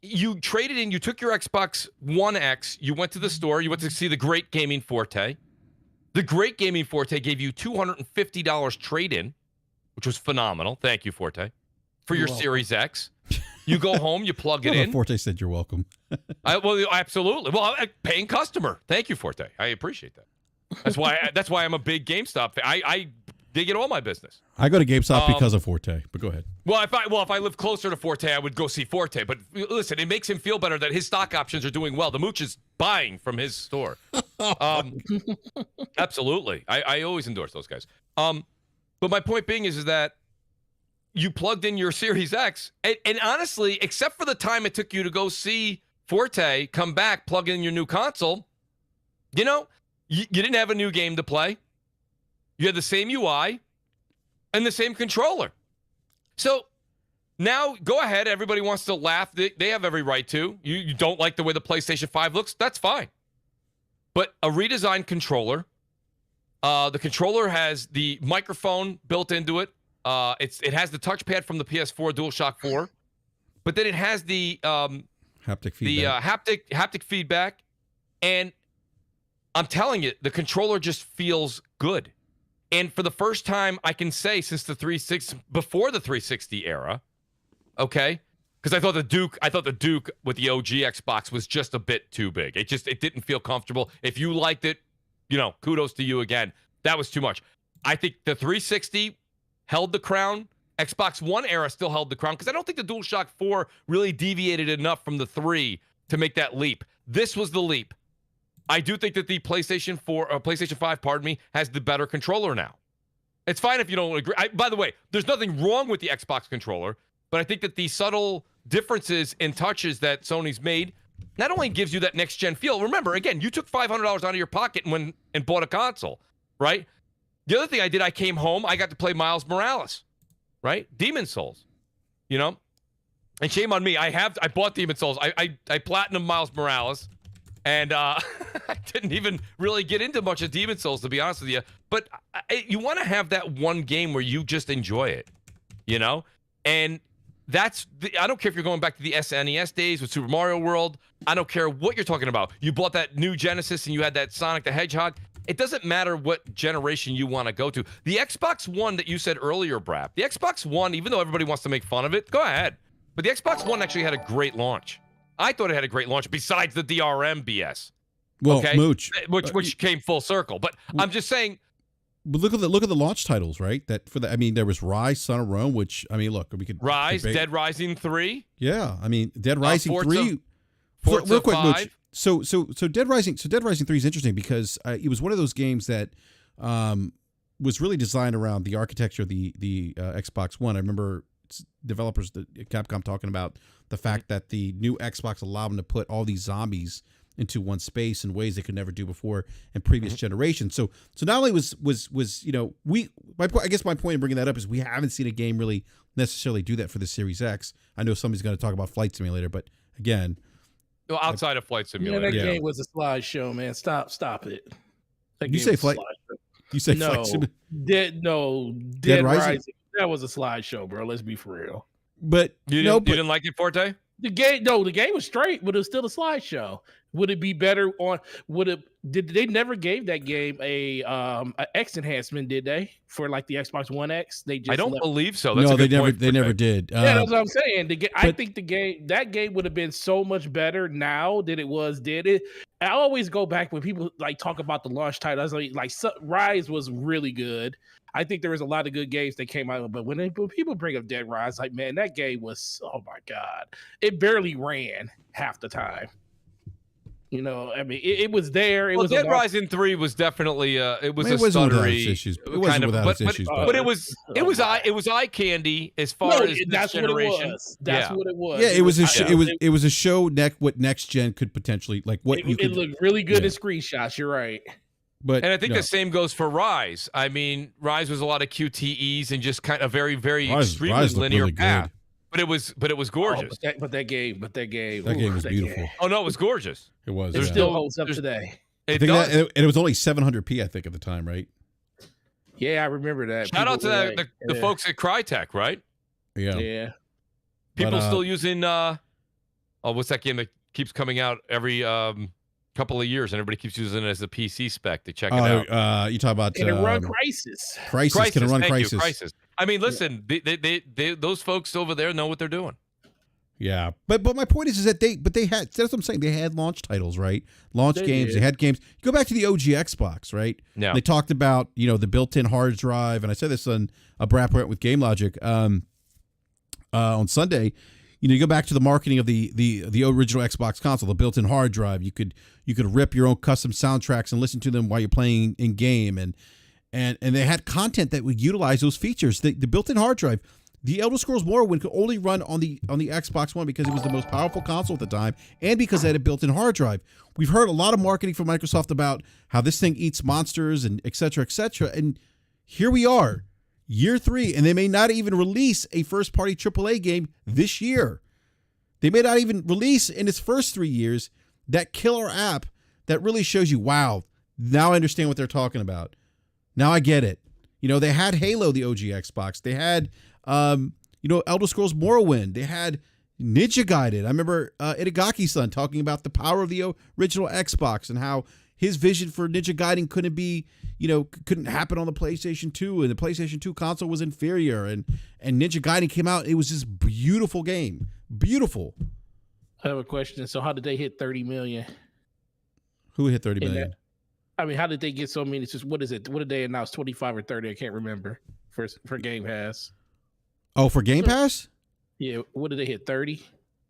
[SPEAKER 3] You traded in, you took your Xbox One X, you went to the store, you went to see the Great Gaming Forte. The Great Gaming Forte gave you $250 trade-in, which was phenomenal. Thank you, Forte, for your Series X. You go home, you plug it in.
[SPEAKER 2] Forte said you're welcome.
[SPEAKER 3] Well, absolutely. Well, paying customer. Thank you, Forte. I appreciate that. That's why I'm a big GameStop fan. I dig in all my business.
[SPEAKER 2] I go to GameStop because of Forte, but go ahead.
[SPEAKER 3] Well, if I live closer to Forte, I would go see Forte. But listen, it makes him feel better that his stock options are doing well. The mooch is buying from his store. Absolutely. I always endorse those guys. But my point being is that you plugged in your Series X, and honestly, except for the time it took you to go see Forte, come back, plug in your new console, you didn't have a new game to play. You had the same UI and the same controller. So now go ahead. Everybody wants to laugh. They have every right to. You don't like the way the PlayStation 5 looks? That's fine. But a redesigned controller. The controller has the microphone built into it. It has the touchpad from the PS4 DualShock 4. But then it has the
[SPEAKER 2] haptic feedback.
[SPEAKER 3] The haptic feedback. And I'm telling you, the controller just feels good. And for the first time, I can say since before the 360 era, okay, because I thought the Duke with the OG Xbox was just a bit too big. It didn't feel comfortable. If you liked it, kudos to you again. That was too much. I think the 360 held the crown. Xbox One era still held the crown because I don't think the DualShock 4 really deviated enough from the 3 to make that leap. This was the leap. I do think that the PlayStation 5, has the better controller now. It's fine if you don't agree. By the way, there's nothing wrong with the Xbox controller, but I think that the subtle differences in touches that Sony's made not only gives you that next-gen feel. Remember, again, you took $500 out of your pocket and bought a console, right? The other thing I did, I came home, I got to play Miles Morales, right? Demon Souls, And shame on me. I bought Demon Souls. I platinumed Miles Morales. And I didn't even really get into much of Demon Souls, to be honest with you. But you want to have that one game where you just enjoy it, And I don't care if you're going back to the SNES days with Super Mario World. I don't care what you're talking about. You bought that new Genesis and you had that Sonic the Hedgehog. It doesn't matter what generation you want to go to. The Xbox One that you said earlier, BRAP, the Xbox One, even though everybody wants to make fun of it, go ahead. But the Xbox One actually had a great launch. I thought it had a great launch besides the DRM BS.
[SPEAKER 2] Well,
[SPEAKER 3] okay?
[SPEAKER 2] Mooch,
[SPEAKER 3] which came full circle. But I'm just saying.
[SPEAKER 2] But look at the launch titles, right? There was Rise, Son of Rome, which we could
[SPEAKER 3] Rise,
[SPEAKER 2] debate.
[SPEAKER 3] Dead Rising 3.
[SPEAKER 2] Yeah, Dead Rising 3.
[SPEAKER 3] Forza
[SPEAKER 2] real quick,
[SPEAKER 3] 5.
[SPEAKER 2] Mooch. So Dead Rising 3 is interesting because it was one of those games that was really designed around the architecture of the Xbox One. I remember developers, Capcom, talking about the fact that the new Xbox allowed them to put all these zombies into one space in ways they could never do before in previous generations. So not only I guess my point in bringing that up is we haven't seen a game really necessarily do that for the Series X. I know somebody's going to talk about Flight Simulator, but again,
[SPEAKER 3] well, outside of Flight Simulator,
[SPEAKER 5] that game was a slideshow, man. Stop it.
[SPEAKER 2] You say Flight Simulator?
[SPEAKER 5] Dead Rising. That was a slideshow, bro. Let's be for real.
[SPEAKER 2] But
[SPEAKER 3] you didn't like it, Forte?
[SPEAKER 5] The game was straight, but it was still a slideshow. Would it be better on? Did they never gave that game a X enhancement? Did they for like the Xbox One X?
[SPEAKER 3] I don't believe so.
[SPEAKER 2] That's they never did.
[SPEAKER 5] Yeah, that's what I'm saying. I think that game would have been so much better now than it was. Did it? I always go back when people talk about the launch title. I was like Rise was really good. I think there was a lot of good games that came out, but when people bring up Dead Rise, man, that game was, oh my God, it barely ran half the time. It was there. It was
[SPEAKER 3] Dead Rising 3 was definitely it was a stuttery
[SPEAKER 2] issues. It wasn't without its issues,
[SPEAKER 3] but it was eye candy as far as
[SPEAKER 5] that's
[SPEAKER 3] what generation.
[SPEAKER 5] It was. That's what it was.
[SPEAKER 2] Yeah, it was a show what next gen could potentially
[SPEAKER 5] it looked really good in screenshots. You're right.
[SPEAKER 3] And I think the same goes for Rise. Rise was a lot of QTEs and just kind of very, very extremely linear really path. But it was gorgeous.
[SPEAKER 5] But that game
[SPEAKER 2] was beautiful.
[SPEAKER 3] Oh no, it was gorgeous.
[SPEAKER 2] It was.
[SPEAKER 5] It still holds up today.
[SPEAKER 3] It does.
[SPEAKER 2] and it was only 700p, I think, at the time, right?
[SPEAKER 5] Yeah, I remember that.
[SPEAKER 3] Shout out to
[SPEAKER 5] People were
[SPEAKER 3] the folks at Crytek, right?
[SPEAKER 2] Yeah.
[SPEAKER 5] Yeah.
[SPEAKER 3] People
[SPEAKER 2] But,
[SPEAKER 3] still using what's that game that keeps coming out every couple of years and everybody keeps using it as a PC spec to check it out.
[SPEAKER 2] You talk about
[SPEAKER 5] Can it run Crisis?
[SPEAKER 2] Crisis. Can it run
[SPEAKER 3] thank
[SPEAKER 2] Crisis?
[SPEAKER 3] you, Crisis. I mean, listen, they those folks over there know what they're doing.
[SPEAKER 2] Yeah, but my point is that they had, that's what I'm saying, they had launch titles, right? Launch games.
[SPEAKER 5] did.
[SPEAKER 2] They had games. Go back to the OG Xbox, right?
[SPEAKER 3] Yeah.
[SPEAKER 2] They talked about the built-in hard drive, and I said this on a BRAP rant with Game Logic on Sunday. You go back to the marketing of the original Xbox console, the built-in hard drive. You could rip your own custom soundtracks and listen to them while you're playing in game, and they had content that would utilize those features. The built-in hard drive. The Elder Scrolls Morrowind could only run on the Xbox One because it was the most powerful console at the time, and because it had a built-in hard drive. We've heard a lot of marketing from Microsoft about how this thing eats monsters and et cetera, and here we are, year 3, and they may not even release a first-party AAA game this year. They may not even release in its first 3 years that killer app that really shows you, wow, now I understand what they're talking about. Now I get it. They had Halo, the OG Xbox. They had Elder Scrolls Morrowind. They had Ninja Gaiden. I remember Itagaki-san talking about the power of the original Xbox and how his vision for Ninja Gaiden couldn't happen on the PlayStation 2, and the PlayStation 2 console was inferior. And Ninja Gaiden came out. It was this beautiful game. Beautiful.
[SPEAKER 5] I have a question. So how did they hit 30 million?
[SPEAKER 2] Who hit 30 million?
[SPEAKER 5] How did they get so many? It's just, what is it? What did they announce? 25 or 30? I can't remember for Game Pass.
[SPEAKER 2] Oh, for Game Pass?
[SPEAKER 5] Yeah. What did they hit? 30?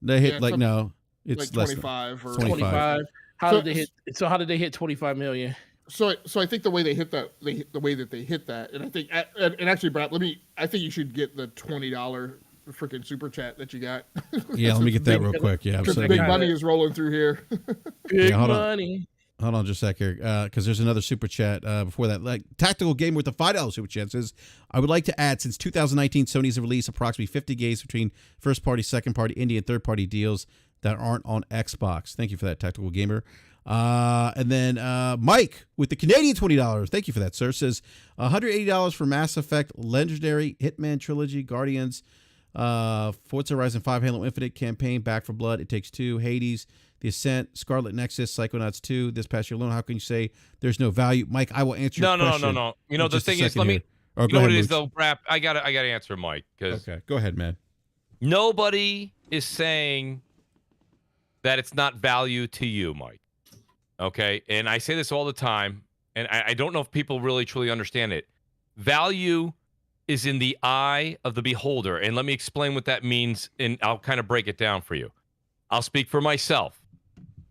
[SPEAKER 2] They hit no. It's
[SPEAKER 4] like
[SPEAKER 2] less
[SPEAKER 4] 25
[SPEAKER 2] than,
[SPEAKER 4] or
[SPEAKER 5] 25. How did they hit? So how did they hit 25 million?
[SPEAKER 4] So I think the way they hit that, the way that they hit that, and I think, and actually, Brad, I think you should get the $20 freaking super chat that you got.
[SPEAKER 2] Yeah, let me get that real quick. Yeah,
[SPEAKER 4] because big money is rolling through here.
[SPEAKER 5] Big money.
[SPEAKER 2] Hold on just a sec here, because there's another super chat before that. Like Tactical Gamer with a $5 super chat says, I would like to add, since 2019, Sony's released approximately 50 games between first-party, second-party, indie, and third-party deals that aren't on Xbox. Thank you for that, Tactical Gamer. And then Mike with the Canadian $20. Thank you for that, sir. Says $180 for Mass Effect, Legendary, Hitman Trilogy, Guardians, Forza Horizon 5, Halo Infinite campaign, Back 4 Blood, It Takes Two, Hades, The Ascent, Scarlet Nexus, Psychonauts 2, this past year alone. How can you say there's no value? Mike, I will answer your question.
[SPEAKER 3] No. The thing is, let me.
[SPEAKER 2] You
[SPEAKER 3] know what it is though, Brap? I gotta answer Mike, because
[SPEAKER 2] okay, go ahead, man.
[SPEAKER 3] Nobody is saying that it's not value to you, Mike. Okay, and I say this all the time, and I don't know if people really truly understand it. Value is in the eye of the beholder, and let me explain what that means, and I'll kind of break it down for you. I'll speak for myself.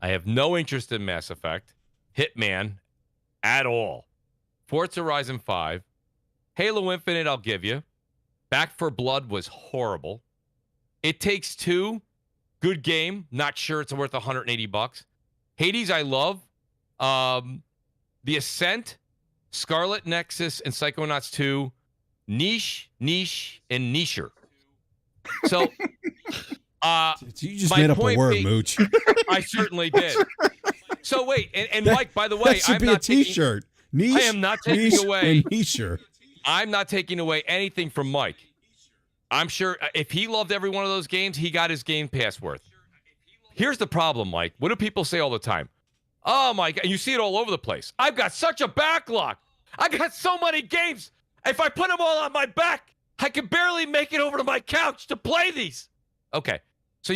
[SPEAKER 3] I have no interest in Mass Effect, Hitman, at all. Forza Horizon 5, Halo Infinite, I'll give you. Back 4 Blood was horrible. It Takes Two, good game. Not sure it's worth $180. Hades, I love. The Ascent, Scarlet Nexus, and Psychonauts 2, niche, and nicher. So,
[SPEAKER 2] you just made up a word, Mooch.
[SPEAKER 3] I certainly did. So wait, and Mike, by the way,
[SPEAKER 2] that should be a T-shirt. Niche,
[SPEAKER 3] I am not taking away.
[SPEAKER 2] Niche.
[SPEAKER 3] I'm not taking away anything from Mike. I'm sure if he loved every one of those games, he got his Game Pass worth. Here's the problem, Mike. What do people say all the time? Oh my God, and you see it all over the place. I've got such a backlog. I got so many games. If I put them all on my back, I can barely make it over to my couch to play these. Okay, so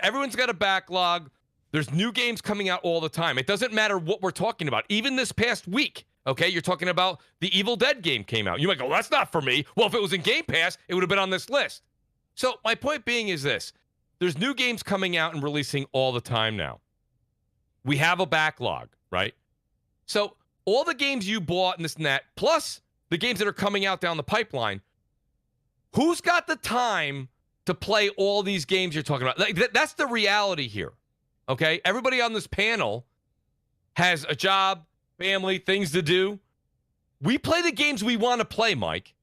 [SPEAKER 3] everyone's got a backlog. There's new games coming out all the time. It doesn't matter what we're talking about. Even this past week, okay, you're talking about the Evil Dead game came out. You might go, that's not for me. Well, if it was in Game Pass, it would have been on this list. So my point being is this. There's new games coming out and releasing all the time now. We have a backlog, right? So all the games you bought and this and that, plus the games that are coming out down the pipeline, who's got the time to play all these games you're talking about? Like, that's the reality here, okay? Everybody on this panel has a job, family, things to do. We play the games we want to play, Mike.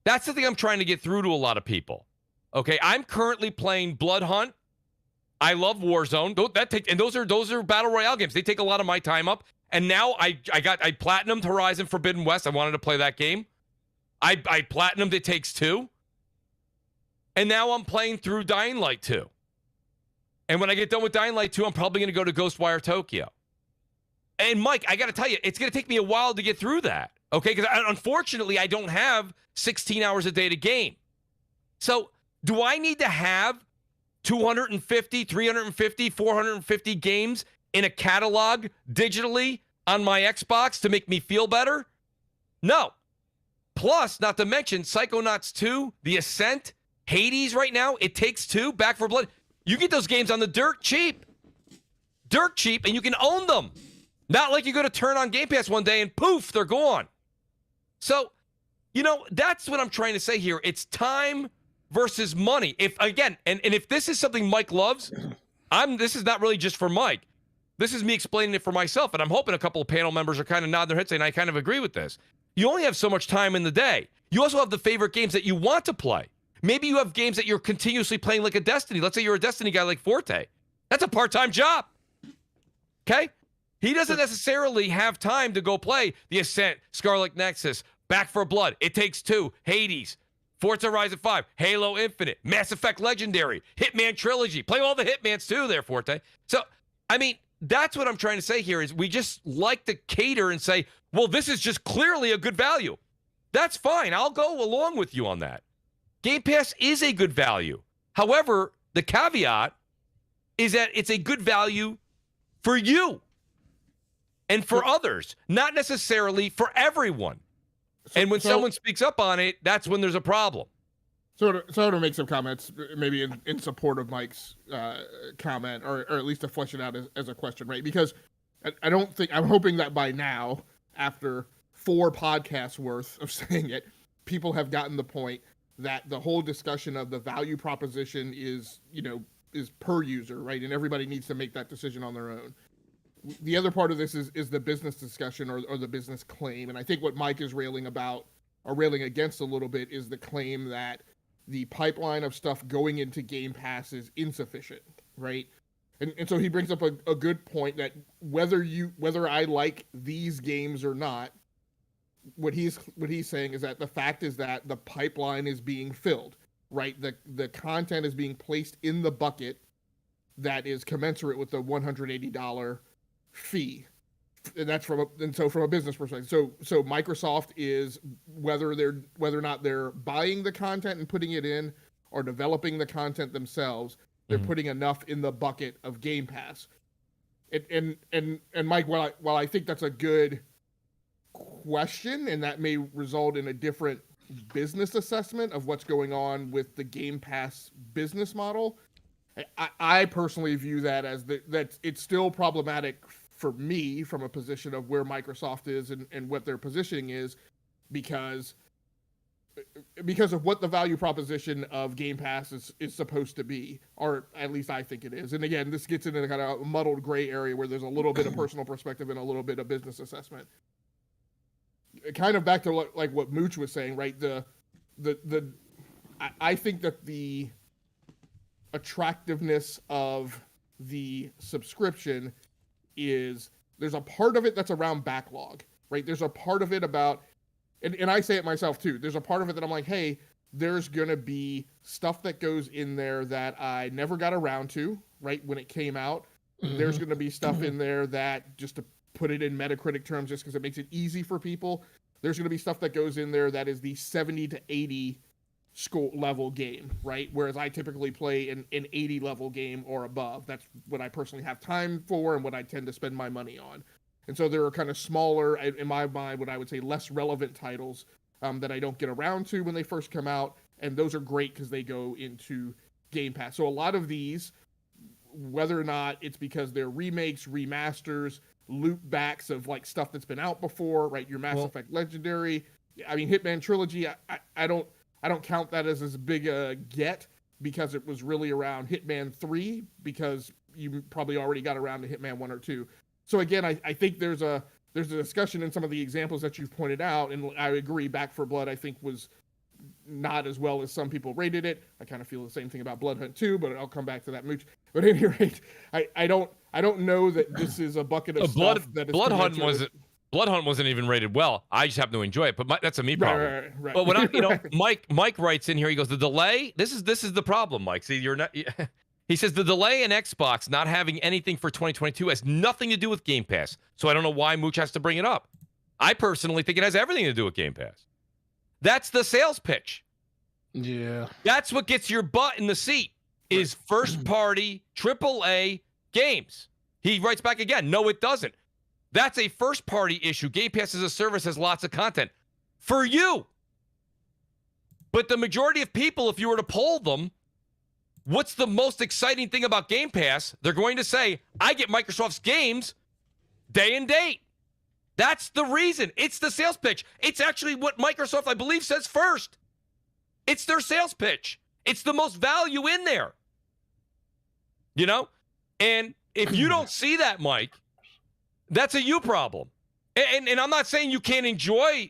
[SPEAKER 3] That's the thing I'm trying to get through to a lot of people. Okay, I'm currently playing Blood Hunt. I love Warzone. And those are battle royale games. They take a lot of my time up, And now I platinumed Horizon Forbidden West. I wanted to play that game. I platinumed It Takes Two. And now I'm playing through Dying Light 2. And when I get done with Dying Light 2, I'm probably going to go to Ghostwire Tokyo. And Mike, I got to tell you, it's going to take me a while to get through that. Okay? Because unfortunately, I don't have 16 hours a day to game. So do I need to have 250, 350, 450 games in a catalog digitally on my Xbox to make me feel better? No. Plus, not to mention, Psychonauts 2, The Ascent, Hades right now, It Takes Two, Back 4 Blood. You get those games on the dirt cheap. Dirt cheap, and you can own them. Not like you go to turn on Game Pass one day and poof, they're gone. So, that's what I'm trying to say here. It's time versus money. If, again, and if this is something Mike loves, this is not really just for Mike. This is me explaining it for myself, and I'm hoping a couple of panel members are kind of nodding their heads saying, I kind of agree with this. You only have so much time in the day. You also have the favorite games that you want to play. Maybe you have games that you're continuously playing like a Destiny. Let's say you're a Destiny guy like Forte. That's a part-time job. Okay? He doesn't necessarily have time to go play The Ascent, Scarlet Nexus, Back 4 Blood, It Takes Two, Hades, Forza Horizon 5, Halo Infinite, Mass Effect Legendary, Hitman Trilogy. Play all the Hitmans too there, Forte. So, I mean, that's what I'm trying to say here is we just like to cater and say, well, this is just clearly a good value. That's fine. I'll go along with you on that. Game Pass is a good value. However, the caveat is that it's a good value for you and for others, not necessarily for everyone. And when someone speaks up on it, that's when there's a problem.
[SPEAKER 4] So to make some comments, maybe in support of Mike's comment, or at least to flesh it out as a question, right? Because I'm hoping that by now, after 4 podcasts worth of saying it, people have gotten the point that the whole discussion of the value proposition is per user, right? And everybody needs to make that decision on their own. The other part of this is the business discussion or the business claim. And I think what Mike is railing against a little bit is the claim that the pipeline of stuff going into Game Pass is insufficient, right? And so he brings up a good point that whether I like these games or not, what he's saying is that the fact is that the pipeline is being filled, right? The content is being placed in the bucket that is commensurate with the $180 fee. And that's from a business perspective. So Microsoft is whether or not they're buying the content and putting it in or developing the content themselves, they're putting enough in the bucket of Game Pass. And Mike, while I think that's a good question, and that may result in a different business assessment of what's going on with the Game Pass business model, I personally view that as that it's still problematic for me from a position of where Microsoft is and what their positioning is, because of what the value proposition of Game Pass is supposed to be, or at least I think it is. And again, this gets into kind of a muddled gray area where there's a little bit of personal perspective and a little bit of business assessment. Kind of back to what Mooch was saying, right? I think that the attractiveness of the subscription is there's a part of it that's around backlog, right? There's a part of it about, and I say it myself too, there's a part of it that I'm like, hey, there's going to be stuff that goes in there that I never got around to, right, when it came out. There's going to be stuff in there that, just to put it in Metacritic terms, just because it makes it easy for people, there's going to be stuff that goes in there that is the 70 to 80 score level game, right? Whereas I typically play an 80 level game or above. That's what I personally have time for and what I tend to spend my money on. And so there are kind of smaller, in my mind, what I would say less relevant titles that I don't get around to when they first come out. And those are great because they go into Game Pass. So a lot of these, whether or not it's because they're remakes, remasters, loop backs of like stuff that's been out before, right? Your Mass Effect Legendary, I mean, Hitman Trilogy, I don't count that as big a get because it was really around Hitman 3 because you probably already got around to Hitman 1 or 2. So again, I think there's a discussion in some of the examples that you've pointed out, and I agree, Back 4 Blood I think was not as well as some people rated it. I kind of feel the same thing about Blood Hunt 2, but I'll come back to that, Mooch. But at any rate, I I don't know that this is a bucket of stuff that is
[SPEAKER 3] Blood Hunt wasn't even rated well. I just happen to enjoy it, but that's a me problem.
[SPEAKER 4] Right.
[SPEAKER 3] But when Mike writes in here, he goes, the delay. This is the problem, Mike. See, you're not. He says the delay in Xbox not having anything for 2022 has nothing to do with Game Pass. So I don't know why Mooch has to bring it up. I personally think it has everything to do with Game Pass. That's the sales pitch.
[SPEAKER 5] Yeah.
[SPEAKER 3] That's what gets your butt in the seat is first party AAA games. He writes back again. No, it doesn't. That's a first party issue. Game Pass as a service has lots of content for you. But the majority of people, if you were to poll them, what's the most exciting thing about Game Pass? They're going to say, I get Microsoft's games day and date. That's the reason. It's the sales pitch. It's actually what Microsoft, I believe, says first. It's their sales pitch. It's the most value in there. You know? And if you don't see that, Mike, that's a you problem. And I'm not saying you can't enjoy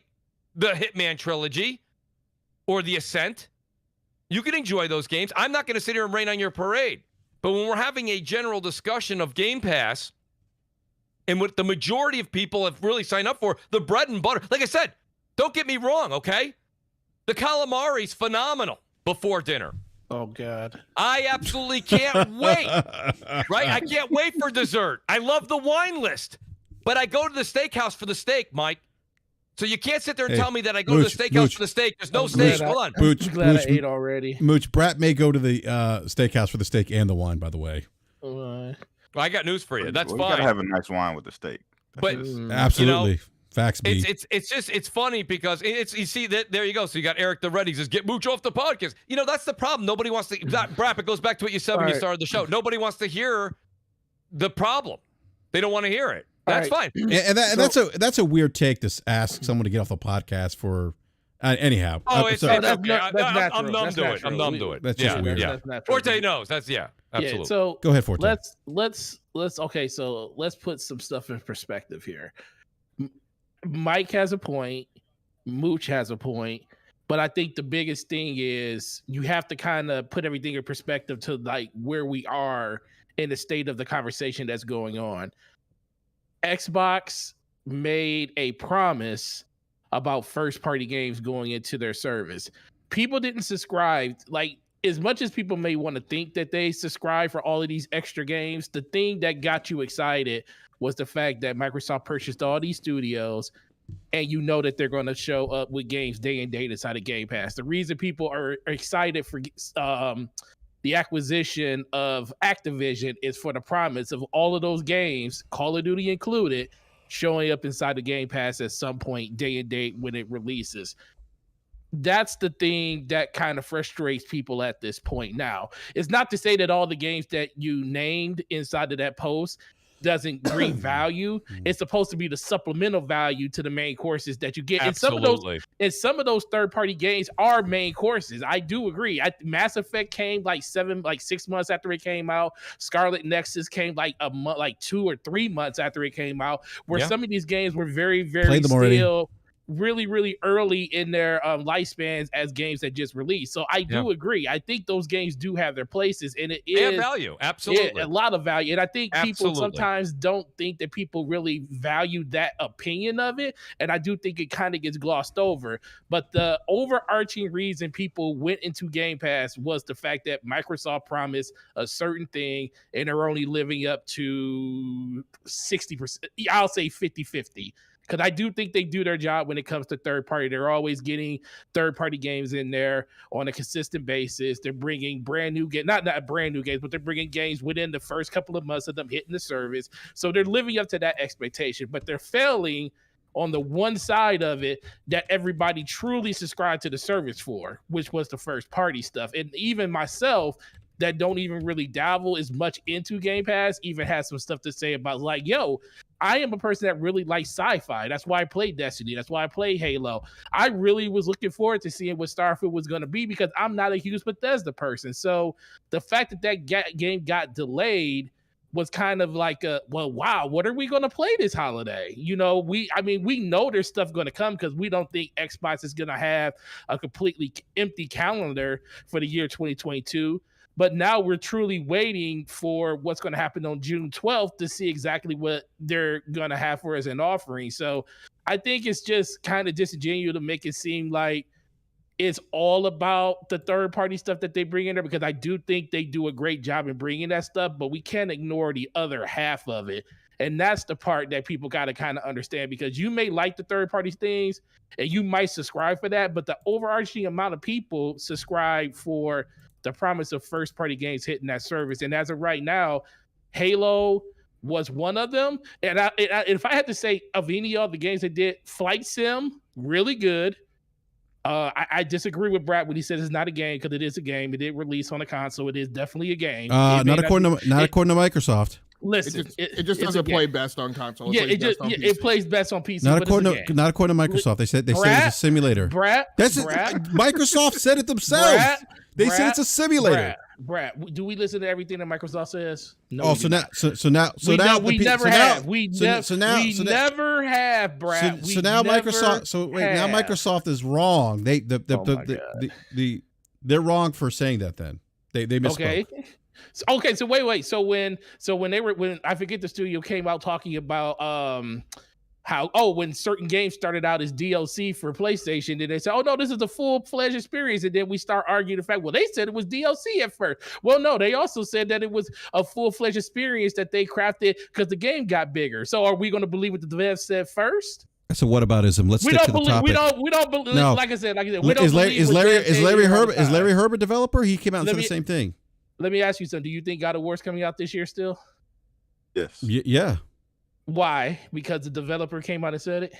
[SPEAKER 3] the Hitman trilogy or the Ascent. You can enjoy those games. I'm not going to sit here and rain on your parade. But when we're having a general discussion of Game Pass and what the majority of people have really signed up for, the bread and butter, like I said, don't get me wrong, okay? The calamari's phenomenal before dinner.
[SPEAKER 5] Oh, God.
[SPEAKER 3] I absolutely can't wait, right? I can't wait for dessert. I love the wine list. But I go to the steakhouse for the steak, Mike. So you can't sit there and tell me that I go to the steakhouse for the steak. There's no steak. Hold on.
[SPEAKER 5] I'm glad I ate already.
[SPEAKER 2] Mooch, BRAP may go to the steakhouse for the steak and the wine, by the way.
[SPEAKER 3] Well, I got news for you. That's fine.
[SPEAKER 1] You gotta have a nice wine with the steak.
[SPEAKER 3] But
[SPEAKER 2] absolutely. You know, facts be.
[SPEAKER 3] It's funny because you see that there you go. So you got Eric the Red. He says, get Mooch off the podcast. You know, that's the problem. Nobody wants to BRAP, it goes back to what you said when you started the show. Nobody wants to hear the problem. They don't want to hear it. That's fine.
[SPEAKER 2] And that's a weird take to ask someone to get off the podcast for. Anyhow.
[SPEAKER 3] Oh, it's okay. I'm
[SPEAKER 5] numb
[SPEAKER 3] to it. I'm numb to it.
[SPEAKER 2] That's just weird.
[SPEAKER 3] Yeah. Forte knows. Absolutely.
[SPEAKER 5] Yeah, so
[SPEAKER 2] go ahead, Forte.
[SPEAKER 5] Let's okay. So let's put some stuff in perspective here. Mike has a point. Mooch has a point. But I think the biggest thing is you have to kind of put everything in perspective to like where we are in the state of the conversation that's going on. Xbox made a promise about first-party games going into their service. People didn't subscribe. Like, as much as people may want to think that they subscribe for all of these extra games, the thing that got you excited was the fact that Microsoft purchased all these studios, and you know that they're going to show up with games day and date inside of Game Pass. The reason people are excited for the acquisition of Activision is for the promise of all of those games, Call of Duty included, showing up inside the Game Pass at some point, day and date when it releases. That's the thing that kind of frustrates people at this point now. It's not to say that all the games that you named inside of that post doesn't bring value. It's supposed to be the supplemental value to the main courses that you get.
[SPEAKER 3] Absolutely.
[SPEAKER 5] And some of those third-party games are main courses. I do agree. Mass Effect came like 6 months after it came out. Scarlet Nexus came like a month, like 2 or 3 months after it came out. Where some of these games were very, very still really, really early in their lifespans as games that just released. So I do agree. I think those games do have their places, and they have
[SPEAKER 3] value. Absolutely.
[SPEAKER 5] A lot of value. And I think people sometimes don't think that people really value that opinion of it. And I do think it kind of gets glossed over. But the overarching reason people went into Game Pass was the fact that Microsoft promised a certain thing, and they're only living up to 60%. I'll say 50-50. Because I do think they do their job when it comes to third party. They're always getting third party games in there on a consistent basis. They're bringing brand new games, not brand new games, but they're bringing games within the first couple of months of them hitting the service. So they're living up to that expectation, but they're failing on the one side of it that everybody truly subscribed to the service for, which was the first party stuff. And even myself, that don't even really dabble as much into Game Pass, even has some stuff to say about like, yo, I am a person that really likes sci-fi. That's why I play Destiny. That's why I play Halo. I really was looking forward to seeing what Starfield was going to be because I'm not a huge Bethesda person. So the fact that game got delayed was kind of like wow, what are we going to play this holiday? You know, we know there's stuff going to come because we don't think Xbox is going to have a completely empty calendar for the year 2022. But now we're truly waiting for what's going to happen on June 12th to see exactly what they're going to have for us in offering. So I think it's just kind of disingenuous to make it seem like it's all about the third party stuff that they bring in there, because I do think they do a great job in bringing that stuff, but we can't ignore the other half of it. And that's the part that people got to kind of understand, because you may like the third party things and you might subscribe for that, but the overarching amount of people subscribe for the promise of first party games hitting that service. And as of right now, Halo was one of them. And if I had to say of any of the games they did, Flight Sim, really good. I disagree with Brad when he said it's not a game, because it is a game. It did release on a console. It is definitely a game.
[SPEAKER 2] Not according to Microsoft.
[SPEAKER 5] Listen,
[SPEAKER 4] it just doesn't play best on console.
[SPEAKER 5] It plays best on PC.
[SPEAKER 2] Not according to Microsoft. They said it's a simulator. Microsoft said it themselves. They said it's a simulator.
[SPEAKER 5] Brad, do we listen to everything that Microsoft says? No.
[SPEAKER 2] Oh, so now,
[SPEAKER 5] we never have, Brad.
[SPEAKER 2] So now Microsoft. So wait, now Microsoft is wrong. They're wrong for saying that. Then they misspoke.
[SPEAKER 5] Okay. So wait. So when I forget, the studio came out talking about when certain games started out as DLC for PlayStation, then they said, oh no, this is a full-fledged experience. And then we start arguing the fact, well, they said it was DLC at first. Well, no, they also said that it was a full-fledged experience that they crafted because the game got bigger. So are we going to believe what the devs said first?
[SPEAKER 2] So what aboutism? Let's stick to the topic.
[SPEAKER 5] We don't believe.
[SPEAKER 2] No.
[SPEAKER 5] Like I said,
[SPEAKER 2] is Larry Herb a developer? He came out and said the same thing.
[SPEAKER 5] Let me ask you something. Do you think God of War's coming out this year still?
[SPEAKER 1] Yes.
[SPEAKER 2] Yeah.
[SPEAKER 5] Why? Because the developer came out and said it?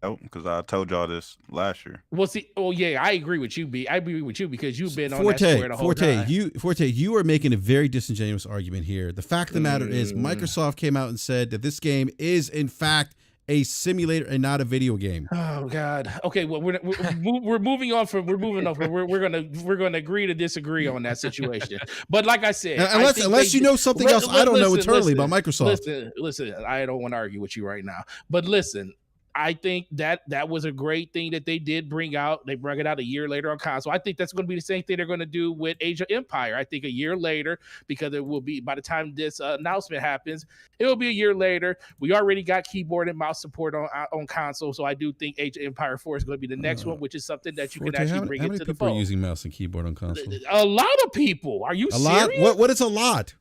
[SPEAKER 1] No, because I told y'all this last year.
[SPEAKER 5] Well, see, I agree with you, B. I agree with you because you've been on that square the whole time.
[SPEAKER 2] You are making a very disingenuous argument here. The fact of the matter is Microsoft came out and said that this game is, in fact, a simulator and not a video game.
[SPEAKER 5] Oh God. Okay. Well, we're moving on from. We're gonna agree to disagree on that situation. But like I said,
[SPEAKER 2] unless you know something else I don't know internally about Microsoft.
[SPEAKER 5] Listen. I don't want to argue with you right now. But listen, I think that was a great thing that they did bring out. They brought it out a year later on console. I think that's going to be the same thing they're going to do with Age of Empire. I think a year later, because it will be, by the time this announcement happens, it will be a year later. We already got keyboard and mouse support on console, so I do think Age of Empire 4 is going to be the next one, which is something that you can actually bring into the phone.
[SPEAKER 2] How many people are using mouse and keyboard on console?
[SPEAKER 5] A lot of people. Are you serious?
[SPEAKER 2] What is a lot?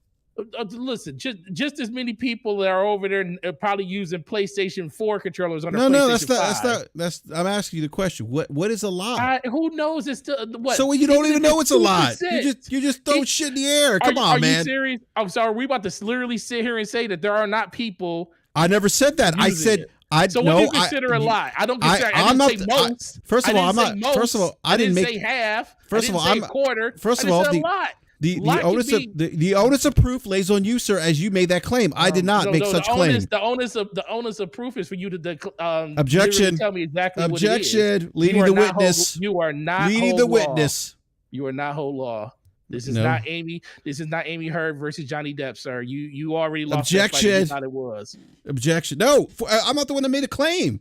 [SPEAKER 5] Listen, just as many people that are over there probably using PlayStation 4 controllers on their PlayStation 5.
[SPEAKER 2] That's I'm asking you the question. What is a lot?
[SPEAKER 5] Who knows? It's still what?
[SPEAKER 2] So you don't even know it's a lot. You just throw shit in the air. Come on, man. Are you
[SPEAKER 5] serious? I'm sorry. Are we about to literally sit here and say that there are not people?
[SPEAKER 2] I never said that. I said.
[SPEAKER 5] What do you consider a lot? I don't consider. I didn't say most.
[SPEAKER 2] First of all, I'm not. First of all, I didn't
[SPEAKER 5] say half.
[SPEAKER 2] First of all, I'm
[SPEAKER 5] a quarter.
[SPEAKER 2] First of all,
[SPEAKER 5] a lot.
[SPEAKER 2] The onus of proof lays on you, sir, as you made that claim. I did not make such claim.
[SPEAKER 5] The onus of proof is for you to
[SPEAKER 2] objection.
[SPEAKER 5] Tell me exactly
[SPEAKER 2] objection.
[SPEAKER 5] What it is.
[SPEAKER 2] Leading the witness.
[SPEAKER 5] You are not
[SPEAKER 2] leading the witness.
[SPEAKER 5] You are not whole law. This is not Amy. This is not Amy Heard versus Johnny Depp, sir. You already lost.
[SPEAKER 2] Objection.
[SPEAKER 5] That fight. You thought it was.
[SPEAKER 2] Objection. No, I'm not the one that made a claim.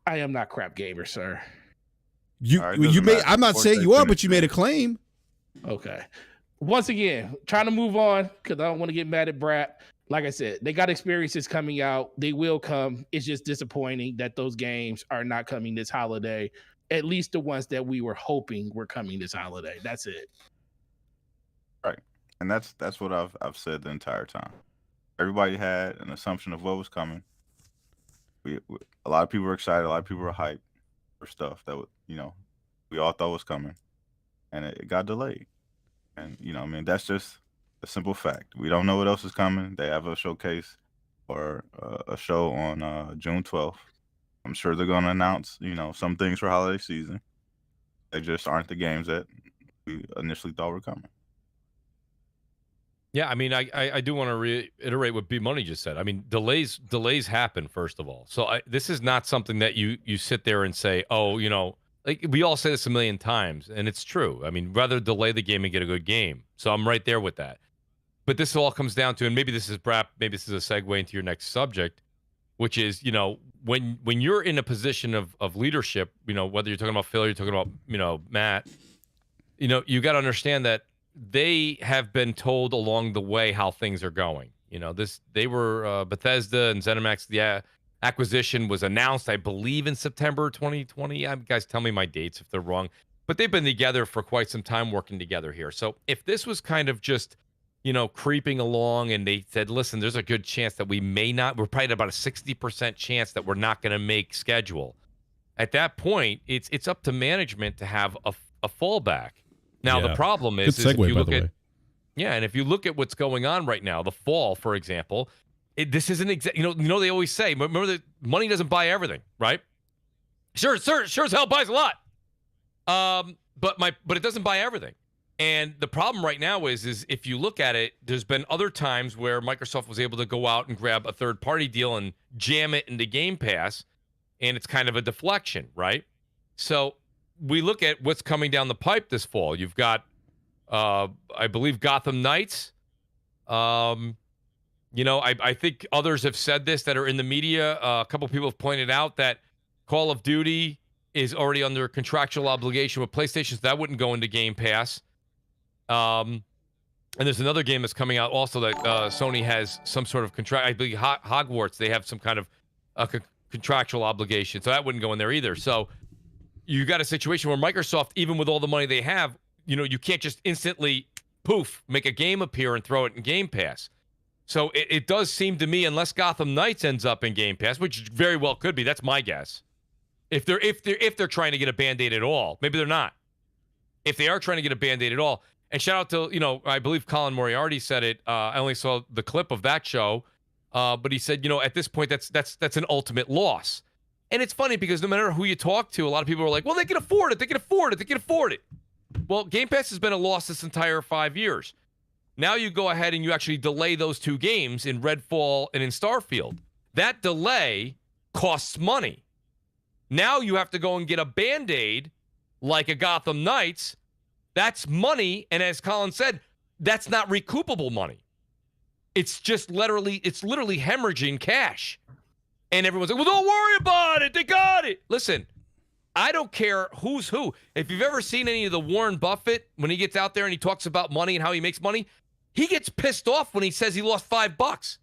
[SPEAKER 5] I am not crap gamer, sir.
[SPEAKER 2] I'm not saying you are, but you made a claim.
[SPEAKER 5] Okay. Once again, trying to move on because I don't want to get mad at BRAP. Like I said, they got experiences coming out. They will come. It's just disappointing that those games are not coming this holiday. At least the ones that we were hoping were coming this holiday. That's it.
[SPEAKER 1] Right. And that's what I've said the entire time. Everybody had an assumption of what was coming. A lot of people were excited. A lot of people were hyped for stuff that we all thought was coming, and it got delayed. And that's just a simple fact. We don't know what else is coming. They have a showcase or a show on June 12th. I'm sure they're going to announce some things for holiday season. They just aren't the games that we initially thought were coming.
[SPEAKER 3] Yeah, I mean, I do want to reiterate what B Money just said. I mean, delays happen, first of all. So this is not something that you sit there and say, oh, like we all say this a million times, and it's true. I mean, rather delay the game and get a good game. So I'm right there with that. But this all comes down to, and maybe this is BRAP, maybe this is a segue into your next subject, which is, when you're in a position of leadership, whether you're talking about Phil, you're talking about, Matt, you got to understand that they have been told along the way how things are going. They were Bethesda and ZeniMax. The acquisition was announced, I believe, in September 2020. Guys, tell me my dates if they're wrong. But they've been together for quite some time, working together here. So if this was kind of just, creeping along, and they said, listen, there's a good chance that we're probably at about a 60% chance that we're not going to make schedule. At that point, it's up to management to have a fallback. Now, the problem is,
[SPEAKER 2] good segue,
[SPEAKER 3] if you
[SPEAKER 2] by
[SPEAKER 3] look
[SPEAKER 2] the
[SPEAKER 3] at
[SPEAKER 2] way.
[SPEAKER 3] Yeah, and if you look at what's going on right now, the fall, for example, this isn't they always say, remember that money doesn't buy everything, right? Sure as hell buys a lot. But it doesn't buy everything. And the problem right now is if you look at it, there's been other times where Microsoft was able to go out and grab a third-party deal and jam it into Game Pass, and it's kind of a deflection, right? So we look at what's coming down the pipe this fall. You've got, I believe, Gotham Knights. I think others have said this that are in the media. A couple people have pointed out that Call of Duty is already under a contractual obligation with PlayStation, so that wouldn't go into Game Pass. And there's another game that's coming out also that Sony has some sort of contract. I believe Hogwarts, they have some kind of contractual obligation, so that wouldn't go in there either. So you got a situation where Microsoft, even with all the money they have, you can't just instantly, poof, make a game appear and throw it in Game Pass. So it does seem to me, unless Gotham Knights ends up in Game Pass, which very well could be, that's my guess. If they're trying to get a Band-Aid at all, maybe they're not. If they are trying to get a Band-Aid at all, and shout out to, I believe Colin Moriarty said it. I only saw the clip of that show, but he said, at this point, that's an ultimate loss. And it's funny because no matter who you talk to, a lot of people are like, well, they can afford it. They can afford it. They can afford it. Well, Game Pass has been a loss this entire 5 years. Now you go ahead and you actually delay those two games in Redfall and in Starfield. That delay costs money. Now you have to go and get a Band-Aid like a Gotham Knights. That's money, and as Colin said, that's not recoupable money. It's literally hemorrhaging cash. And everyone's like, well, don't worry about it. They got it. Listen, I don't care who's who. If you've ever seen any of the Warren Buffett, when he gets out there and he talks about money and how he makes money, he gets pissed off when he says he lost $5.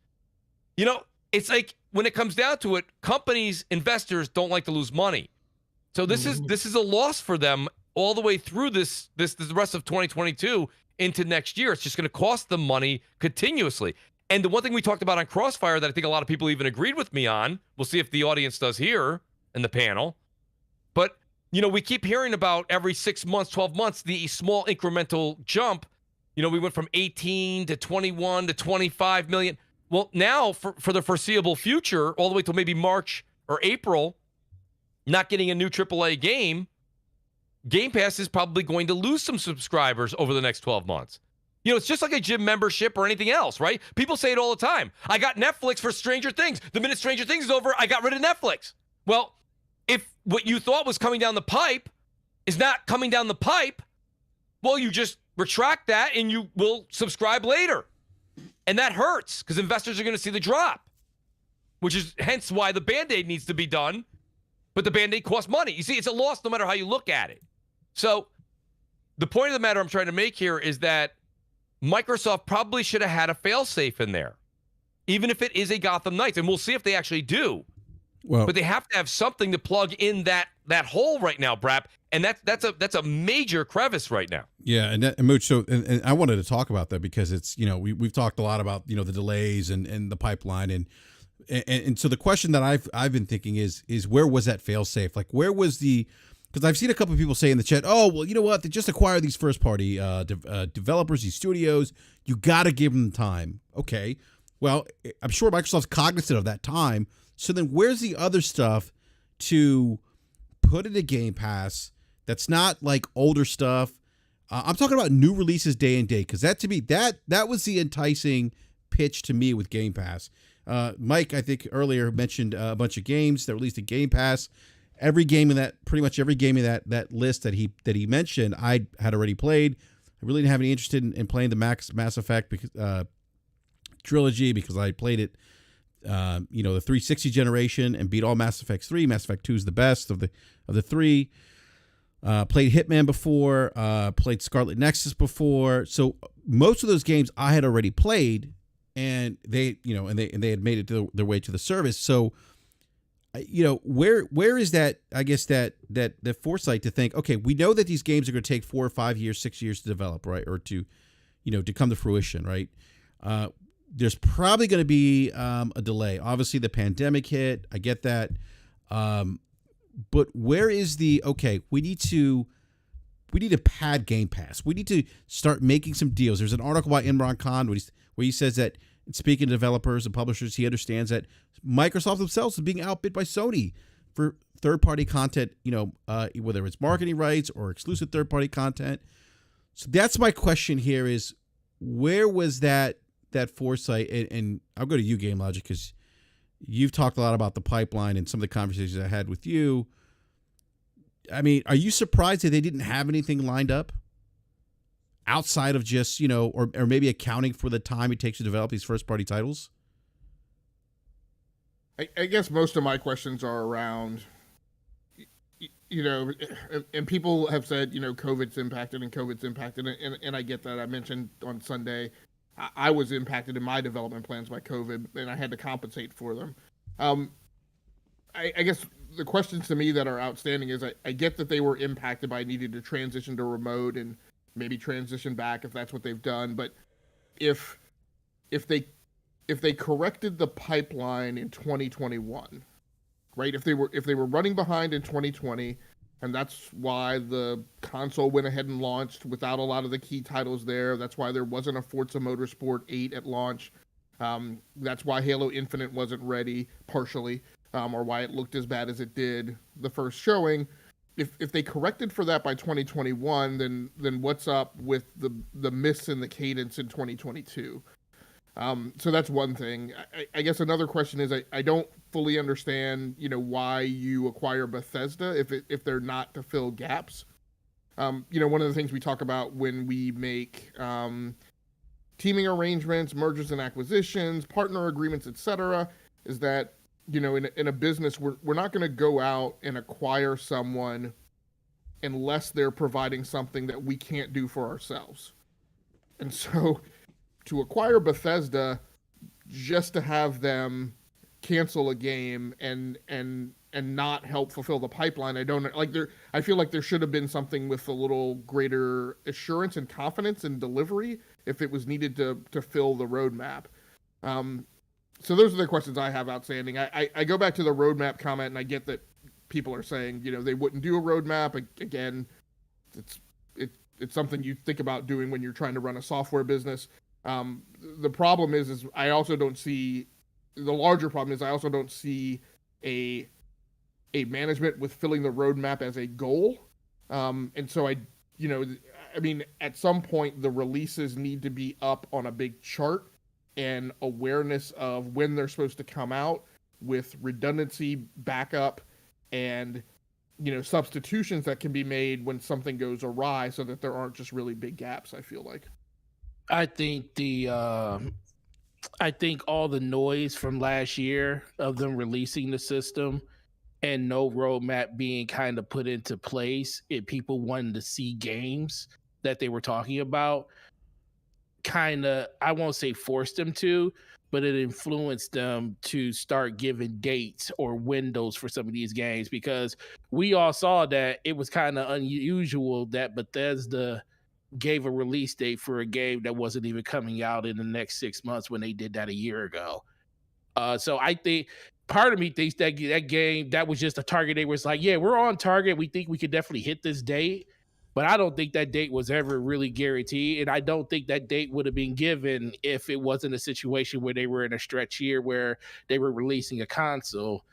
[SPEAKER 3] It's like, when it comes down to it, companies, investors don't like to lose money. So this is a loss for them all the way through the rest of 2022 into next year. It's just going to cost them money continuously. And the one thing we talked about on Crossfire that I think a lot of people even agreed with me on, we'll see if the audience does here in the panel, but we keep hearing about every 6 months, 12 months, the small incremental jump. We went from 18 to 21 to 25 million. Well, now for the foreseeable future, all the way till maybe March or April, not getting a new AAA game, Game Pass is probably going to lose some subscribers over the next 12 months. It's just like a gym membership or anything else, right? People say it all the time. I got Netflix for Stranger Things. The minute Stranger Things is over, I got rid of Netflix. Well, if what you thought was coming down the pipe is not coming down the pipe, well, you just retract that and you will subscribe later. And that hurts because investors are going to see the drop, which is hence why the Band-Aid needs to be done. But the Band-Aid costs money. You see, it's a loss no matter how you look at it. So the point of the matter I'm trying to make here is that Microsoft probably should have had a fail-safe in there, even if it is a Gotham Knights. And we'll see if they actually do.
[SPEAKER 2] Well,
[SPEAKER 3] but they have to have something to plug in that hole right now, BRAP. And that's a major crevice right now.
[SPEAKER 2] Yeah, and Mooch, so and I wanted to talk about that because it's, we've talked a lot about, the delays and the pipeline and so the question that I've been thinking is where was that fail safe? Like, where was because I've seen a couple of people say in the chat, oh, well, you know what? They just acquired these first party developers, these studios. You got to give them time. Okay. Well, I'm sure Microsoft's cognizant of that time. So then where's the other stuff to put into Game Pass that's not like older stuff? I'm talking about new releases day and date, because that to me, that was the enticing pitch to me with Game Pass. Mike, I think earlier mentioned a bunch of games that released at Game Pass. Pretty much every game in that list that he mentioned, I had already played. I really didn't have any interest in playing the Mass Effect trilogy because I played it, the 360 generation and beat all Mass Effect 3. Mass Effect 2 is the best of the three. Played Hitman before, played Scarlet Nexus before. So most of those games I had already played, and they had made it their way to the service. So, where is that? I guess that foresight to think, okay, we know that these games are going to take 4 or 5 years, 6 years to develop, right, or to come to fruition, right? There's probably going to be a delay. Obviously, the pandemic hit. I get that. But where is okay, we need to pad Game Pass. We need to start making some deals. There's an article by Imran Khan where he says that, speaking to developers and publishers, he understands that Microsoft themselves is being outbid by Sony for third-party content, whether it's marketing rights or exclusive third-party content. So that's my question here is, where was that foresight? And I'll go to you, Game Logic, because you've talked a lot about the pipeline and some of the conversations I had with you. I mean, are you surprised that they didn't have anything lined up outside of just, or maybe accounting for the time it takes to develop these first-party titles?
[SPEAKER 4] I guess most of my questions are around, and people have said, COVID's impacted, and I get that. I mentioned on Sunday, I was impacted in my development plans by COVID, and I had to compensate for them. I guess the questions to me that are outstanding is I get that they were impacted by needing to transition to remote and maybe transition back if that's what they've done. But if they corrected the pipeline in 2021, right? If they were running behind in 2020, and that's why the console went ahead and launched without a lot of the key titles there. That's why there wasn't a Forza Motorsport 8 at launch. That's why Halo Infinite wasn't ready, partially, or why it looked as bad as it did the first showing. If they corrected for that by 2021, then what's up with the miss in the cadence in 2022? So that's one thing. I guess another question is I don't fully understand, why you acquire Bethesda if they're not to fill gaps. One of the things we talk about when we make teaming arrangements, mergers and acquisitions, partner agreements, etc., is that, in a business, we're not going to go out and acquire someone unless they're providing something that we can't do for ourselves. And so to acquire Bethesda just to have them cancel a game and not help fulfill the pipeline, I feel like there should have been something with a little greater assurance and confidence in delivery if it was needed to fill the roadmap. So those are the questions I have outstanding. I go back to the roadmap comment, and I get that people are saying, they wouldn't do a roadmap. Again, it's something you think about doing when you're trying to run a software business. The problem is I also don't see, the larger problem is I also don't see a management with filling the roadmap as a goal. And so at some point the releases need to be up on a big chart and awareness of when they're supposed to come out with redundancy, backup, and substitutions that can be made when something goes awry so that there aren't just really big gaps, I feel like.
[SPEAKER 5] I think all the noise from last year of them releasing the system and no roadmap being kind of put into place, people wanting to see games that they were talking about, kind of, I won't say forced them to, but it influenced them to start giving dates or windows for some of these games, because we all saw that it was kind of unusual that Bethesda gave a release date for a game that wasn't even coming out in the next 6 months when they did that a year ago. So I think part of me thinks that game, that was just a target. They was like, yeah, we're on target. We think we could definitely hit this date. But I don't think that date was ever really guaranteed. And I don't think that date would have been given if it wasn't a situation where they were in a stretch year where they were releasing a console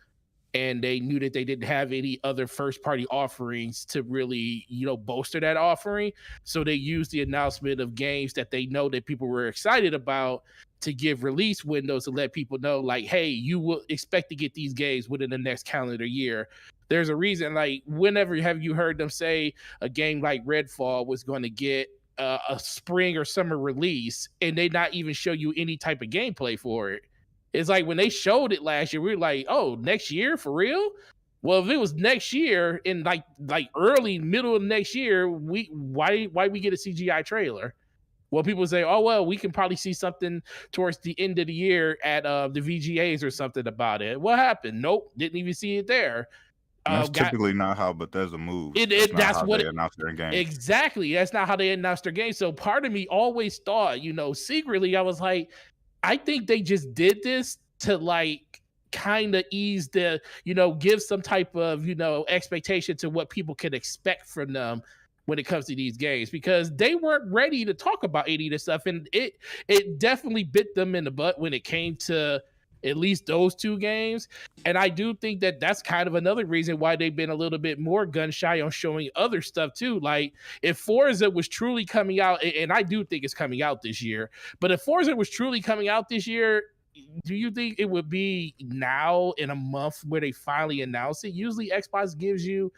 [SPEAKER 5] and they knew that they didn't have any other first-party offerings to really, bolster that offering. So they used the announcement of games that they know that people were excited about to give release windows to let people know, like, hey, you will expect to get these games within the next calendar year. There's a reason, like, whenever have you heard them say a game like Redfall was going to get a spring or summer release and they not even show you any type of gameplay for it? It's like when they showed it last year, we were like, oh, next year for real? Well, if it was next year in like early middle of next year, why we get a CGI trailer? Well, people say, oh well, we can probably see something towards the end of the year at the VGAs or something about it. What happened? Nope, didn't even see it there.
[SPEAKER 1] And that's
[SPEAKER 5] Got
[SPEAKER 1] typically not how Bethesda moves.
[SPEAKER 5] it.
[SPEAKER 1] That's not
[SPEAKER 5] That's
[SPEAKER 1] how
[SPEAKER 5] what
[SPEAKER 1] they announce their games.
[SPEAKER 5] exactly. That's not how they announced their game. So part of me always thought, secretly, I was like, I think they just did this to like kind of ease the, give some type of, expectation to what people can expect from them when it comes to these games, because they weren't ready to talk about 80 and stuff. And it definitely bit them in the butt when it came to at least those two games. And I do think that that's kind of another reason why they've been a little bit more gun shy on showing other stuff too. Like if Forza was truly coming out, and I do think it's coming out this year, but if Forza was truly coming out this year, do you think it would be now in a month where they finally announce it? Usually Xbox gives you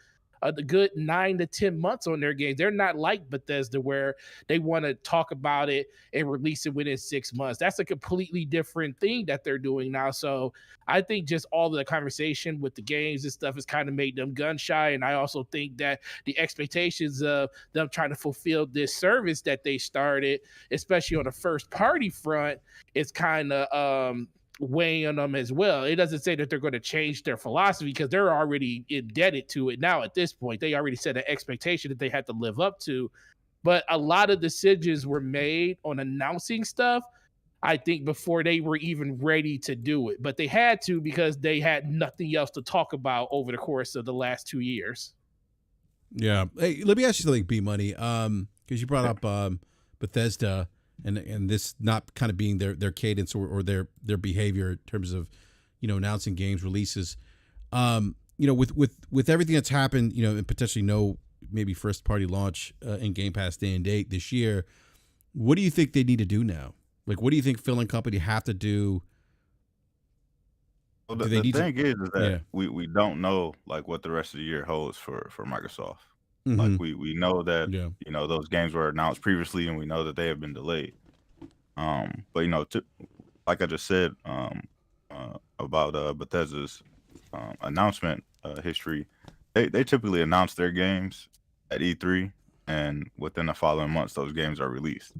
[SPEAKER 5] a good 9 to 10 months on their games. They're not like Bethesda where they want to talk about it and release it within 6 months. That's a completely different thing that they're doing now. So I think just all the conversation with the games and stuff has kind of made them gun shy. And I also think that the expectations of them trying to fulfill this service that they started, especially on the first party front, is kind of weighing on them as well. It doesn't say that they're going to change their philosophy because they're already indebted to it now at this point. They already set an expectation that they had to live up to. But a lot of decisions were made on announcing stuff, I think, before they were even ready to do it. But they had to because they had nothing else to talk about over the course of the last 2 years.
[SPEAKER 2] Yeah. Hey, let me ask you something, B Money. Because you brought up Bethesda and this not kind of being their cadence or their behavior in terms of, announcing games releases. With everything that's happened, and potentially no maybe first party launch in Game Pass day and date this year, what do you think they need to do now? Like, what do you think Phil and company have to do?
[SPEAKER 1] Well, the thing is that we don't know like what the rest of the year holds for Microsoft.
[SPEAKER 2] Mm-hmm.
[SPEAKER 1] Like we know that those games were announced previously, and we know that they have been delayed. But like I just said about Bethesda's announcement history, they typically announce their games at E3, and within the following months, those games are released.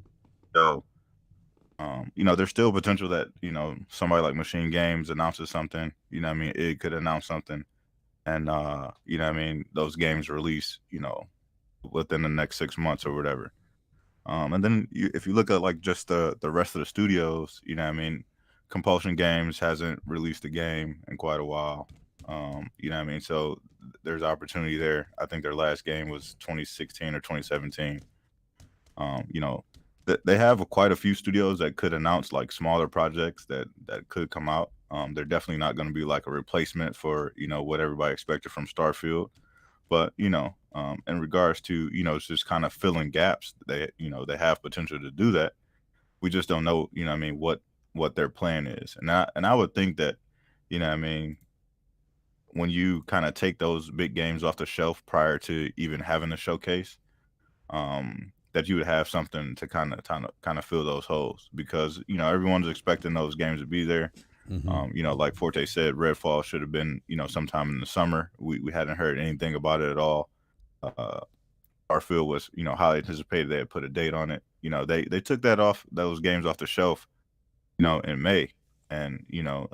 [SPEAKER 1] So, there's still potential that somebody like Machine Games announces something. It could announce something. And those games release, within the next 6 months or whatever. And then if you look at like just the rest of the studios, Compulsion Games hasn't released a game in quite a while. So there's opportunity there. I think their last game was 2016 or 2017. They have quite a few studios that could announce like smaller projects that could come out. They're definitely not going to be like a replacement for, what everybody expected from Starfield. But, in regards to, it's just kind of filling gaps, they have potential to do that. We just don't know, what their plan is. And I would think that, when you kind of take those big games off the shelf prior to even having a showcase, that you would have something to kind of fill those holes, because everyone's expecting those games to be there.
[SPEAKER 2] Mm-hmm.
[SPEAKER 1] Like Forte said, Redfall should have been sometime in the summer. We hadn't heard anything about it at all. Starfield was highly anticipated. They had put a date on it. They took those games off the shelf in May, and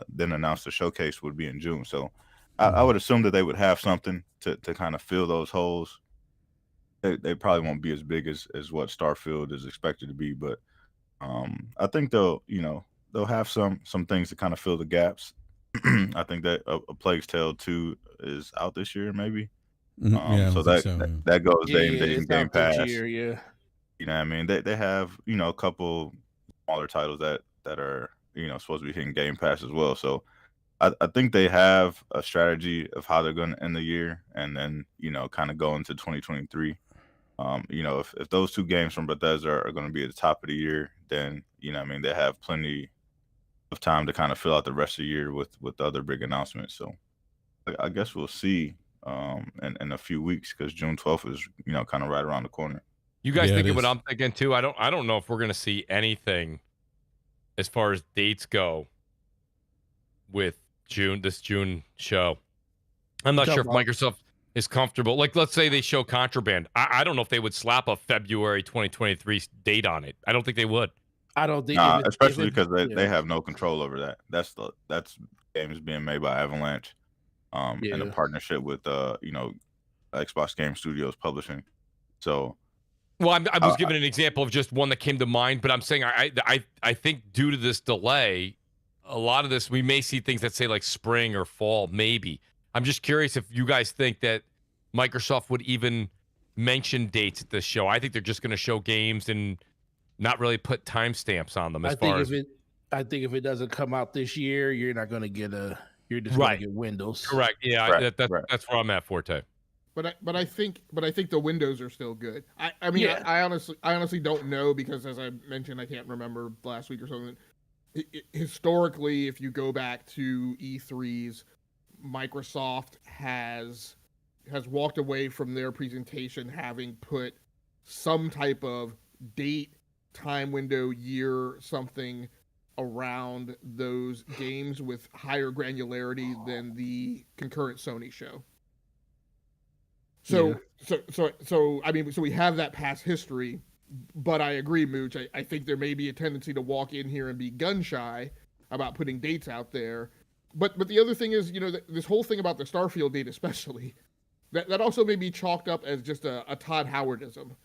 [SPEAKER 1] then announced the showcase would be in June. So I would assume that they would have something to kind of fill those holes. They probably won't be as big as what Starfield is expected to be, but I think they'll have some things to kind of fill the gaps. I think that a Plague's Tale 2 is out this year, maybe. So that goes day and date in Game Pass.
[SPEAKER 5] Year,
[SPEAKER 1] They have a couple smaller titles that are supposed to be hitting Game Pass as well. So I think they have a strategy of how they're going to end the year, and then kind of go into 2023. If those two games from Bethesda are going to be at the top of the year, then they have plenty of time to kind of fill out the rest of the year with other big announcements. So I guess we'll see in a few weeks, because June 12th is kind of right around the corner.
[SPEAKER 3] You guys thinking what I'm thinking too? I don't know if we're going to see anything as far as dates go with this June show. I'm not
[SPEAKER 5] Talk
[SPEAKER 3] sure if
[SPEAKER 5] about-
[SPEAKER 3] Microsoft is comfortable. Like, let's say they show Contraband. I don't know if they would slap a February 2023 date on it. I don't think they would.
[SPEAKER 5] I don't think
[SPEAKER 1] Nah,
[SPEAKER 5] if
[SPEAKER 1] especially
[SPEAKER 5] it
[SPEAKER 1] because they
[SPEAKER 5] yeah,
[SPEAKER 1] have no control over that. That's games being made by Avalanche, in a
[SPEAKER 5] yeah.
[SPEAKER 1] partnership with Xbox Game Studios Publishing. So
[SPEAKER 3] Well, I
[SPEAKER 1] I,
[SPEAKER 3] was giving an example of just one that came to mind, but I'm saying I think due to this delay, a lot of this we may see things that say like spring or fall, maybe. I'm just curious if you guys think that Microsoft would even mention dates at this show. I think they're just going to show games and not really put timestamps on them as far as
[SPEAKER 5] I think if it doesn't come out this year, you're not gonna get you're just gonna
[SPEAKER 3] right.
[SPEAKER 5] get Windows.
[SPEAKER 3] Correct. Yeah,
[SPEAKER 1] Right, right.
[SPEAKER 3] that's where I'm at, Forte.
[SPEAKER 4] But I think the windows are still good. I mean
[SPEAKER 5] Yeah.
[SPEAKER 4] I honestly don't know because as I mentioned I can't remember last week or something. Historically, if you go back to E3s, Microsoft has walked away from their presentation having put some type of date, time window, year, something around those games with higher granularity than the concurrent Sony show. So I mean, so we have that past history, but I agree, Mooch. I think there may be a tendency to walk in here and be gun shy about putting dates out there. But the other thing is, this whole thing about the Starfield date, especially, that also may be chalked up as just a Todd Howardism,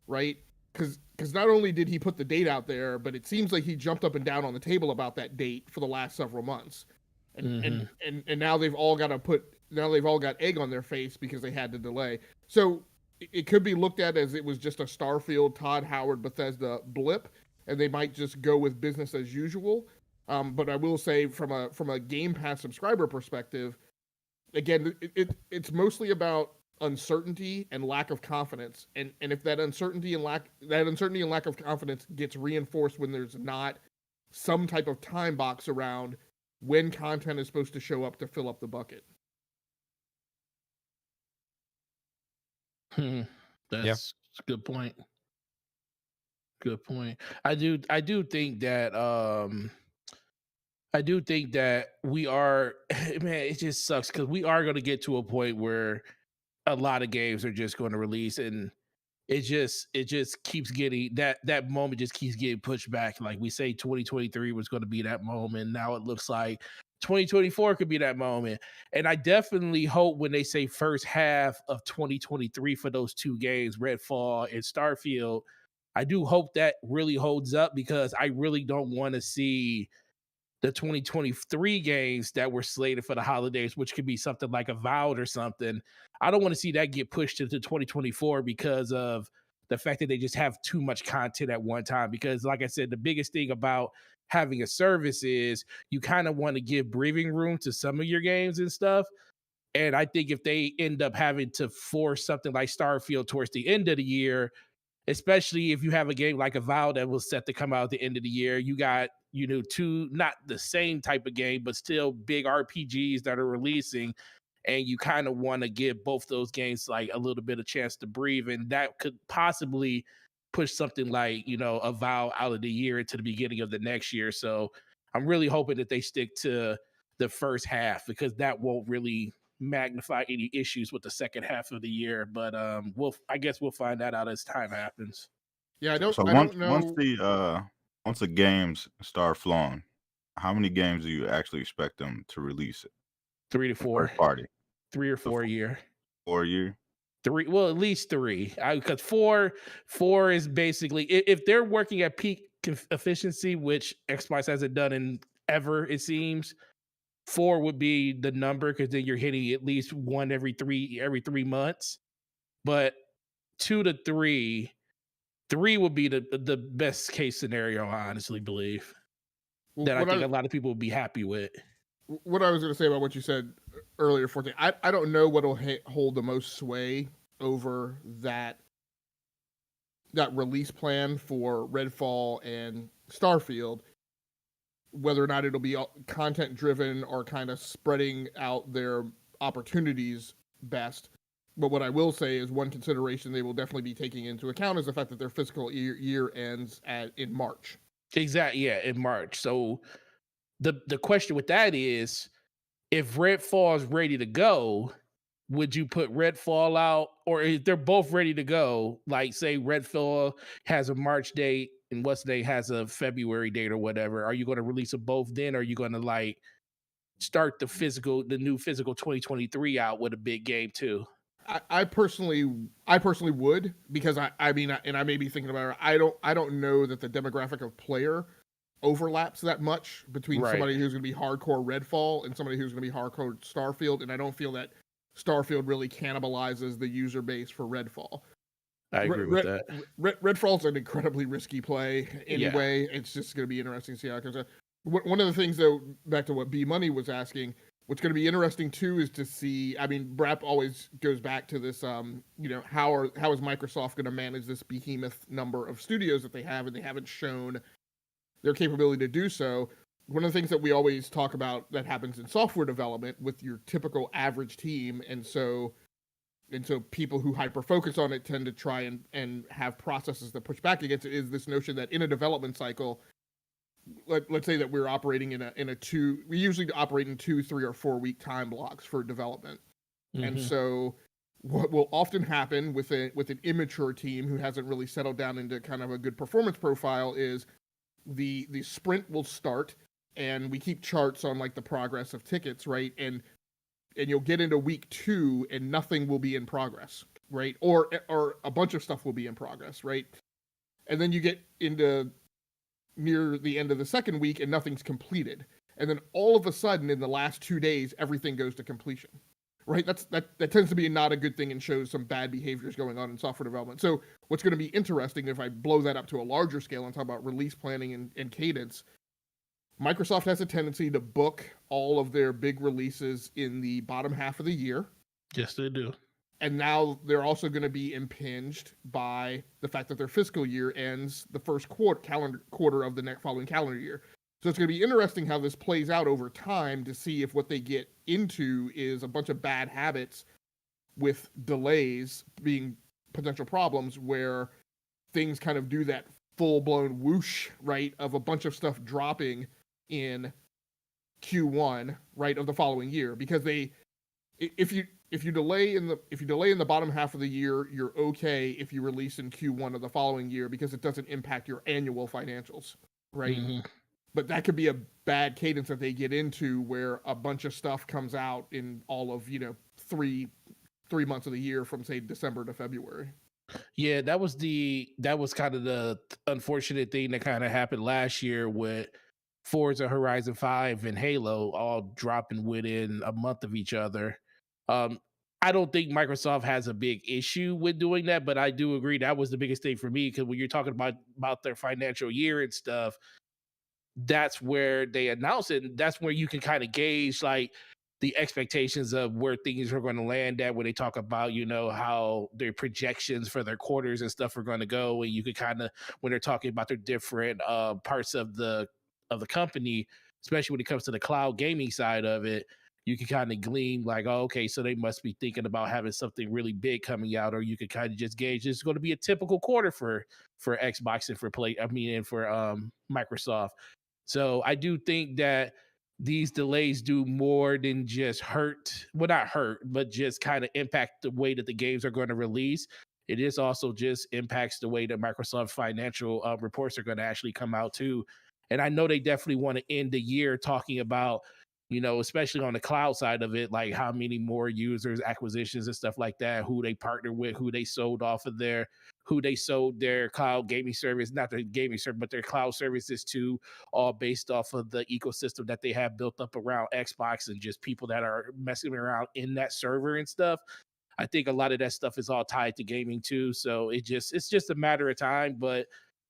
[SPEAKER 4] right? Because not only did he put the date out there, but it seems like he jumped up and down on the table about that date for the last several months, and now they've all got egg on their face because they had to delay. So it could be looked at as it was just a Starfield, Todd Howard, Bethesda blip, and they might just go with business as usual. But I will say, from a Game Pass subscriber perspective, again, it's mostly about uncertainty and lack of confidence. And if that uncertainty and lack of confidence gets reinforced when there's not some type of time box around when content is supposed to show up to fill up the bucket.
[SPEAKER 5] That's a good point. Good point. I do think that we are man, it just sucks because we are going to get to a point where a lot of games are just going to release, and it just keeps getting that moment just keeps getting pushed back. Like we say 2023 was going to be that moment. Now it looks like 2024 could be that moment. And I definitely hope when they say first half of 2023 for those two games, Redfall and Starfield, I do hope that really holds up because I really don't want to see the 2023 games that were slated for the holidays, which could be something like Avowed or something. I don't want to see that get pushed into 2024 because of the fact that they just have too much content at one time. Because like I said, the biggest thing about having a service is you kind of want to give breathing room to some of your games and stuff. And I think if they end up having to force something like Starfield towards the end of the year, especially if you have a game like Avowed that was set to come out at the end of the year, you got, two, not the same type of game, but still big RPGs that are releasing. And you kind of want to give both those games like a little bit of chance to breathe. And that could possibly push something like, Avowed out of the year into the beginning of the next year. So I'm really hoping that they stick to the first half because that won't really magnify any issues with the second half of the year. But I guess we'll find that out as time happens.
[SPEAKER 4] Yeah, I
[SPEAKER 1] So
[SPEAKER 4] don't know.
[SPEAKER 1] once the games start flowing, how many games do you actually expect them to release it?
[SPEAKER 5] 3 to 4,
[SPEAKER 1] First party,
[SPEAKER 5] 3 or 4 a year.
[SPEAKER 1] 4 year.
[SPEAKER 5] 3, well, at least 3. Because 4 is basically if they're working at peak efficiency, which Xbox hasn't done in ever, it seems. 4 would be the number because then you're hitting at least one every 3 months. But 2 to 3 would be the best case scenario. I honestly believe that I think a lot of people would be happy with.
[SPEAKER 4] What I was going to say about what you said earlier, Forte, I don't know what'll hold the most sway over that release plan for Redfall and Starfield, whether or not it'll be content driven or kind of spreading out their opportunities best. But what I will say is one consideration they will definitely be taking into account is the fact that their fiscal year ends in March.
[SPEAKER 5] Exactly, yeah, in March. So the question with that is, if Redfall is ready to go, would you put Redfall out, or if they're both ready to go, like say Redfall has a March date and What's Day has a February date or whatever, are you going to release them both then? Or are you going to like start the new physical 2023 out with a big game too?
[SPEAKER 4] I personally would, because I mean, and I may be thinking about it. I don't know that the demographic of player overlaps that much between somebody who's going to be hardcore Redfall and somebody who's going to be hardcore Starfield, and I don't feel that Starfield really cannibalizes the user base for Redfall.
[SPEAKER 5] I agree with that.
[SPEAKER 4] Redfall's an incredibly risky play anyway. Yeah. It's just going to be interesting to see how it comes out. One of the things, though, back to what B Money was asking, what's going to be interesting too is to see. I mean, BRAP always goes back to this. How is Microsoft going to manage this behemoth number of studios that they have, and they haven't shown their capability to do so. One of the things that we always talk about that happens in software development with your typical average team, and so people who hyper focus on it tend to try and have processes that push back against it, is this notion that in a development cycle, let's say that we're operating we usually operate in 2, 3, or 4 week time blocks for development. Mm-hmm. And so what will often happen with an immature team who hasn't really settled down into kind of a good performance profile is the sprint will start, and we keep charts on like the progress of tickets, right? And you'll get into week 2 and nothing will be in progress, right? Or a bunch of stuff will be in progress, right? And then you get into near the end of the second week and nothing's completed. And then all of a sudden in the last 2 days, everything goes to completion, right? That tends to be not a good thing and shows some bad behaviors going on in software development. So what's going to be interesting, if I blow that up to a larger scale and talk about release planning and cadence, Microsoft has a tendency to book all of their big releases in the bottom half of the year.
[SPEAKER 5] Yes, they do.
[SPEAKER 4] And now they're also going to be impinged by the fact that their fiscal year ends the first quarter of the next following calendar year. So it's going to be interesting how this plays out over time to see if what they get into is a bunch of bad habits with delays being potential problems, where things kind of do that full-blown whoosh, right, of a bunch of stuff dropping in Q1, right, of the following year. Because if you delay in the bottom half of the year, you're okay if you release in Q1 of the following year, because it doesn't impact your annual financials, right? Mm-hmm. But that could be a bad cadence that they get into, where a bunch of stuff comes out in all of 3 months of the year from, say, December to February.
[SPEAKER 5] Yeah, that was kind of the unfortunate thing that kind of happened last year with Forza Horizon 5 and Halo all dropping within a month of each other. I don't think Microsoft has a big issue with doing that, but I do agree that was the biggest thing for me, because when you're talking about their financial year and stuff, that's where they announce it, and that's where you can kind of gauge like the expectations of where things are going to land at, when they talk about, how their projections for their quarters and stuff are going to go. And you could kind of, when they're talking about their different parts of the company, especially when it comes to the cloud gaming side of it, you can kind of glean like, oh, okay, so they must be thinking about having something really big coming out. Or you could kind of just gauge it's going to be a typical quarter for Xbox and for Microsoft. So I do think that these delays do more than just not hurt, but just kind of impact the way that the games are going to release. It is also just impacts the way that Microsoft financial reports are going to actually come out too. And I know they definitely want to end the year talking about, especially on the cloud side of it, like how many more users, acquisitions and stuff like that, who they partner with, who they sold their cloud gaming service, not their gaming service, but their cloud services to, all based off of the ecosystem that they have built up around Xbox and just people that are messing around in that server and stuff. I think a lot of that stuff is all tied to gaming too. So it's just a matter of time. But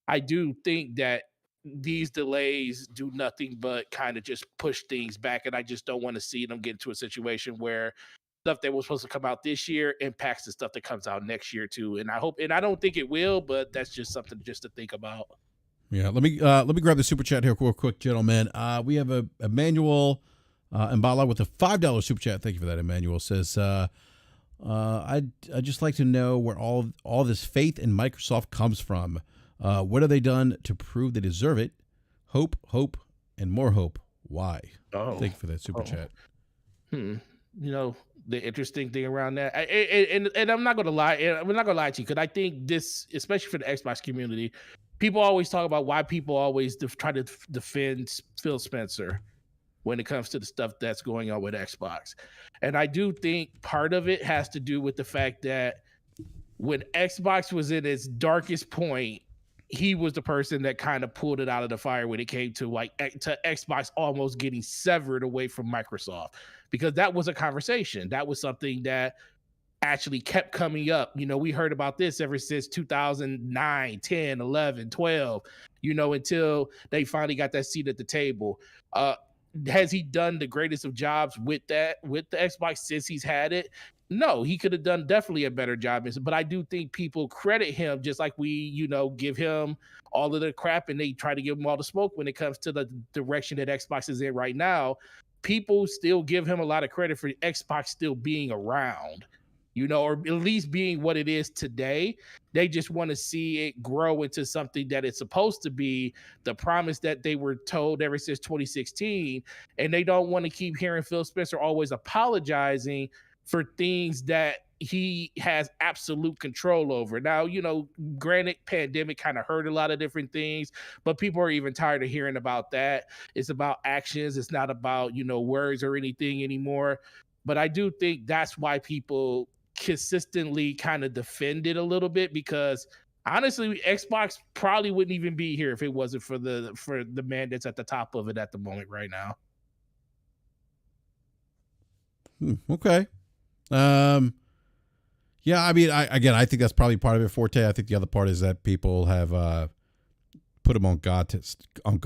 [SPEAKER 5] I do think that these delays do nothing but kind of just push things back. And I just don't want to see them get into a situation where stuff that was supposed to come out this year impacts the stuff that comes out next year too. And I don't think it will, but that's just something just to think about.
[SPEAKER 2] Yeah, let me grab the super chat here real quick, gentlemen. We have a Emmanuel Mbala with a $5 super chat. Thank you for that. Emmanuel says, I'd just like to know where all this faith in Microsoft comes from. What have they done to prove they deserve it? Hope, and more hope. Why?
[SPEAKER 5] Oh,
[SPEAKER 2] thank you for that super chat.
[SPEAKER 5] the interesting thing around that. And I'm not gonna lie, and I'm not gonna lie to you, because I think this, especially for the Xbox community, people always talk about why people always try to defend Phil Spencer when it comes to the stuff that's going on with Xbox. And I do think part of it has to do with the fact that when Xbox was in its darkest point, he was the person that kind of pulled it out of the fire when it came to to Xbox almost getting severed away from Microsoft, because that was a conversation. That was something that actually kept coming up. We heard about this ever since 2009, 10, 11, 12, until they finally got that seat at the table. Has he done the greatest of jobs with the Xbox since he's had it? No, he could have done definitely a better job. But I do think people credit him just like we, give him all of the crap and they try to give him all the smoke when it comes to the direction that Xbox is in right now. People still give him a lot of credit for Xbox still being around, or at least being what it is today. They just want to see it grow into something that it's supposed to be, the promise that they were told ever since 2016. And they don't want to keep hearing Phil Spencer always apologizing for things that he has absolute control over. Now, granted, pandemic kind of hurt a lot of different things, but people are even tired of hearing about that. It's about actions. It's not about, words or anything anymore. But I do think that's why people consistently kind of defend it a little bit, because honestly, Xbox probably wouldn't even be here if it wasn't for the man that's at the top of it at the moment right now.
[SPEAKER 2] Okay. Yeah, I mean, I think that's probably part of it, Forte. I think the other part is that people have put him on God
[SPEAKER 5] Oh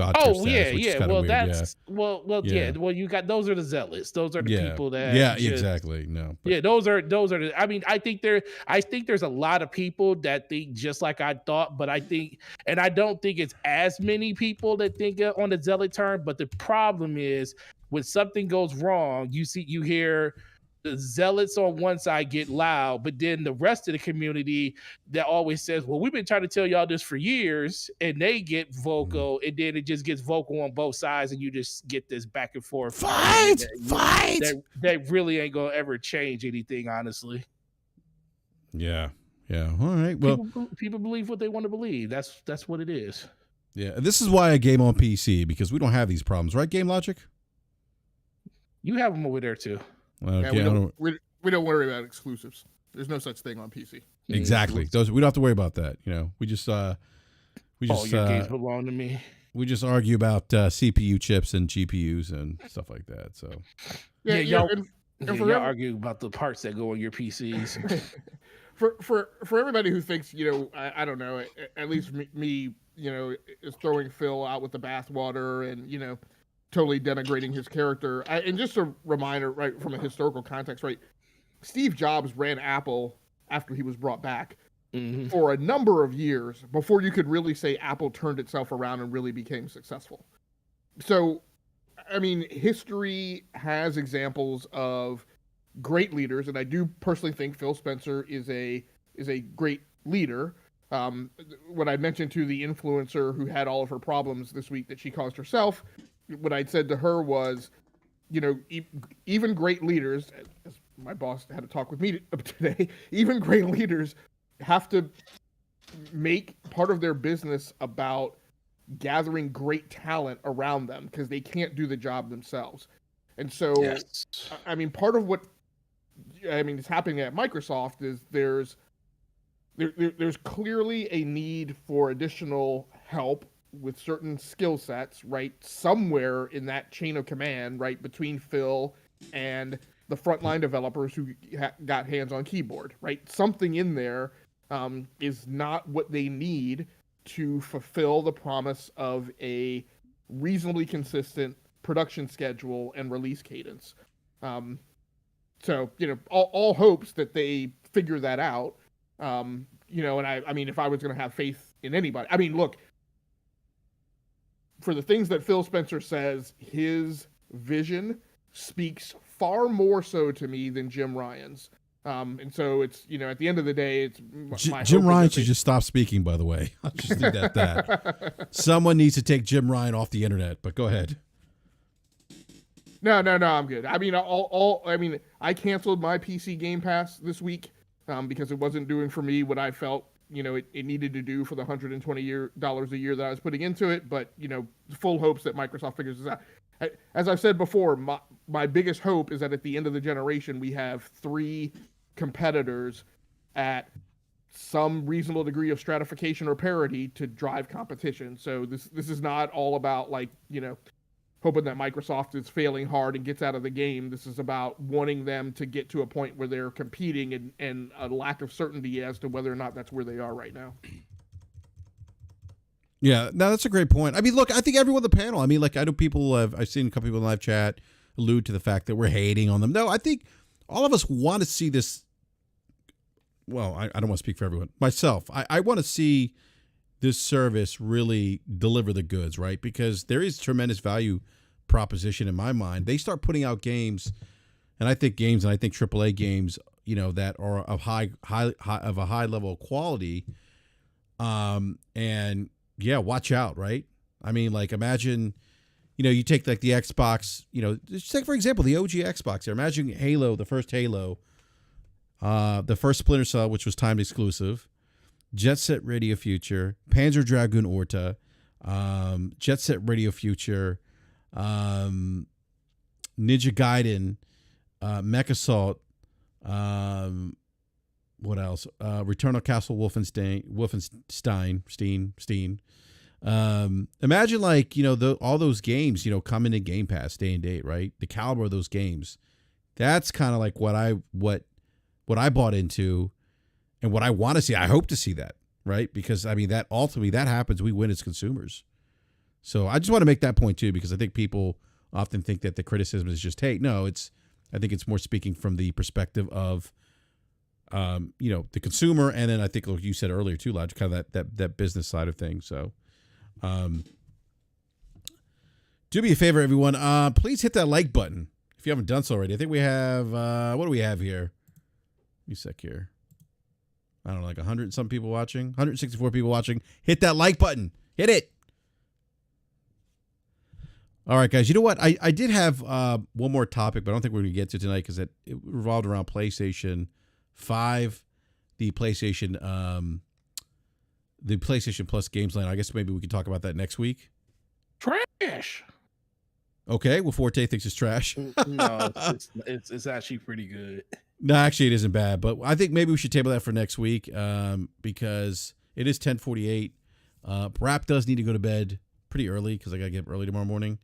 [SPEAKER 2] status,
[SPEAKER 5] yeah. Well, that's yeah. Well, you got, those are the zealots. Those are the people that
[SPEAKER 2] exactly. No,
[SPEAKER 5] but, those are the, I mean, I think there's a lot of people that think just like I thought, but I don't think it's as many people that think on the zealot term. But the problem is when something goes wrong, you hear the zealots on one side get loud, but then the rest of the community that always says, well, we've been trying to tell y'all this for years, and they get vocal, and then it just gets vocal on both sides, and you just get this back and forth
[SPEAKER 2] fight
[SPEAKER 5] that really ain't gonna ever change anything, honestly.
[SPEAKER 2] Yeah. All right. Well,
[SPEAKER 5] people believe what they want to believe. That's what it is.
[SPEAKER 2] Yeah. This is why I game on PC, because we don't have these problems, right? Game Logic?
[SPEAKER 5] You have them over there too.
[SPEAKER 2] Okay,
[SPEAKER 4] yeah, we don't worry about exclusives. There's no such thing on PC.
[SPEAKER 2] Exactly. Those, we don't have to worry about that. We just
[SPEAKER 5] all your games belong to me.
[SPEAKER 2] We just argue about CPU chips and GPUs and stuff like that. So
[SPEAKER 5] y'all argue about the parts that go on your PCs.
[SPEAKER 4] for everybody who thinks, I don't know, at least me, is throwing Phil out with the bathwater and totally denigrating his character. And just a reminder, right, from a historical context, right, Steve Jobs ran Apple after he was brought back for a number of years before you could really say Apple turned itself around and really became successful. So, I mean, history has examples of great leaders, and I do personally think Phil Spencer is a great leader. What I mentioned to the influencer who had all of her problems this week that she caused herself, what I'd said to her was, even great leaders, as my boss had a talk with me today, even great leaders have to make part of their business about gathering great talent around them, because they can't do the job themselves. And so, yes. I mean, part of what is happening at Microsoft is there's clearly a need for additional help with certain skill sets, right, somewhere in that chain of command, right, between Phil and the frontline developers who got hands on keyboard, right? Something in there is not what they need to fulfill the promise of a reasonably consistent production schedule and release cadence. So, all hopes that they figure that out. And I mean, if I was going to have faith in anybody, I mean, look, for the things that Phil Spencer says, his vision speaks far more so to me than Jim Ryan's. And so it's, at the end of the day, it's my
[SPEAKER 2] Jim Ryan should just stop speaking, by the way. I'll just leave that. Someone needs to take Jim Ryan off the internet, but go ahead.
[SPEAKER 4] No, I'm good. I mean, I canceled my PC Game Pass this week because it wasn't doing for me what I felt it needed to do for the $120 a year that I was putting into it. But full hopes that Microsoft figures this out. As I've said before, my biggest hope is that at the end of the generation we have 3 competitors at some reasonable degree of stratification or parity to drive competition. So this is not all about hoping that Microsoft is failing hard and gets out of the game. This is about wanting them to get to a point where they're competing and a lack of certainty as to whether or not that's where they are right now.
[SPEAKER 2] Yeah, no, that's a great point. I mean, look, I think everyone on the panel, I mean, like, I know I've seen a couple people in live chat allude to the fact that we're hating on them. No, I think all of us want to see this. Well, I don't want to speak for everyone. Myself, I want to see this service really deliver the goods, right? Because there is tremendous value proposition in my mind. They start putting out games, and I think AAA games, that are of a high level of quality. And yeah, watch out, right? I mean, like, imagine, you take like the Xbox, just take for example the OG Xbox. There, imagine Halo, the first Halo, the first Splinter Cell, which was timed exclusive. Jet Set Radio Future, Panzer Dragoon Orta, Jet Set Radio Future, Ninja Gaiden, Mech Assault, what else? Return of Castle Wolfenstein. Imagine like, all those games, coming in Game Pass day and date, right? The caliber of those games. That's kind of like what I bought into. And what I want to see, I hope to see that, right? Because, I mean, that ultimately, that happens, we win as consumers. So I just want to make that point, too, because I think people often think that the criticism is just hate. No, I think it's more speaking from the perspective of, the consumer. And then I think, like you said earlier, too, Lodge, kind of that business side of things. So do me a favor, everyone. Please hit that like button if you haven't done so already. I think we have, what do we have here? Let me sec here. I don't know, like 100 and some people watching, 164 people watching. Hit that like button. Hit it. All right, guys. You know what? I did have one more topic, but I don't think we're going to get to tonight because it revolved around PlayStation 5, the PlayStation Plus games line. I guess maybe we can talk about that next week.
[SPEAKER 5] Trash.
[SPEAKER 2] Okay. Well, Forte thinks it's trash.
[SPEAKER 5] No, it's actually pretty good.
[SPEAKER 2] No, actually, it isn't bad, but I think maybe we should table that for next week because it is 10:48. BRAP does need to go to bed pretty early because I got to get up early tomorrow morning.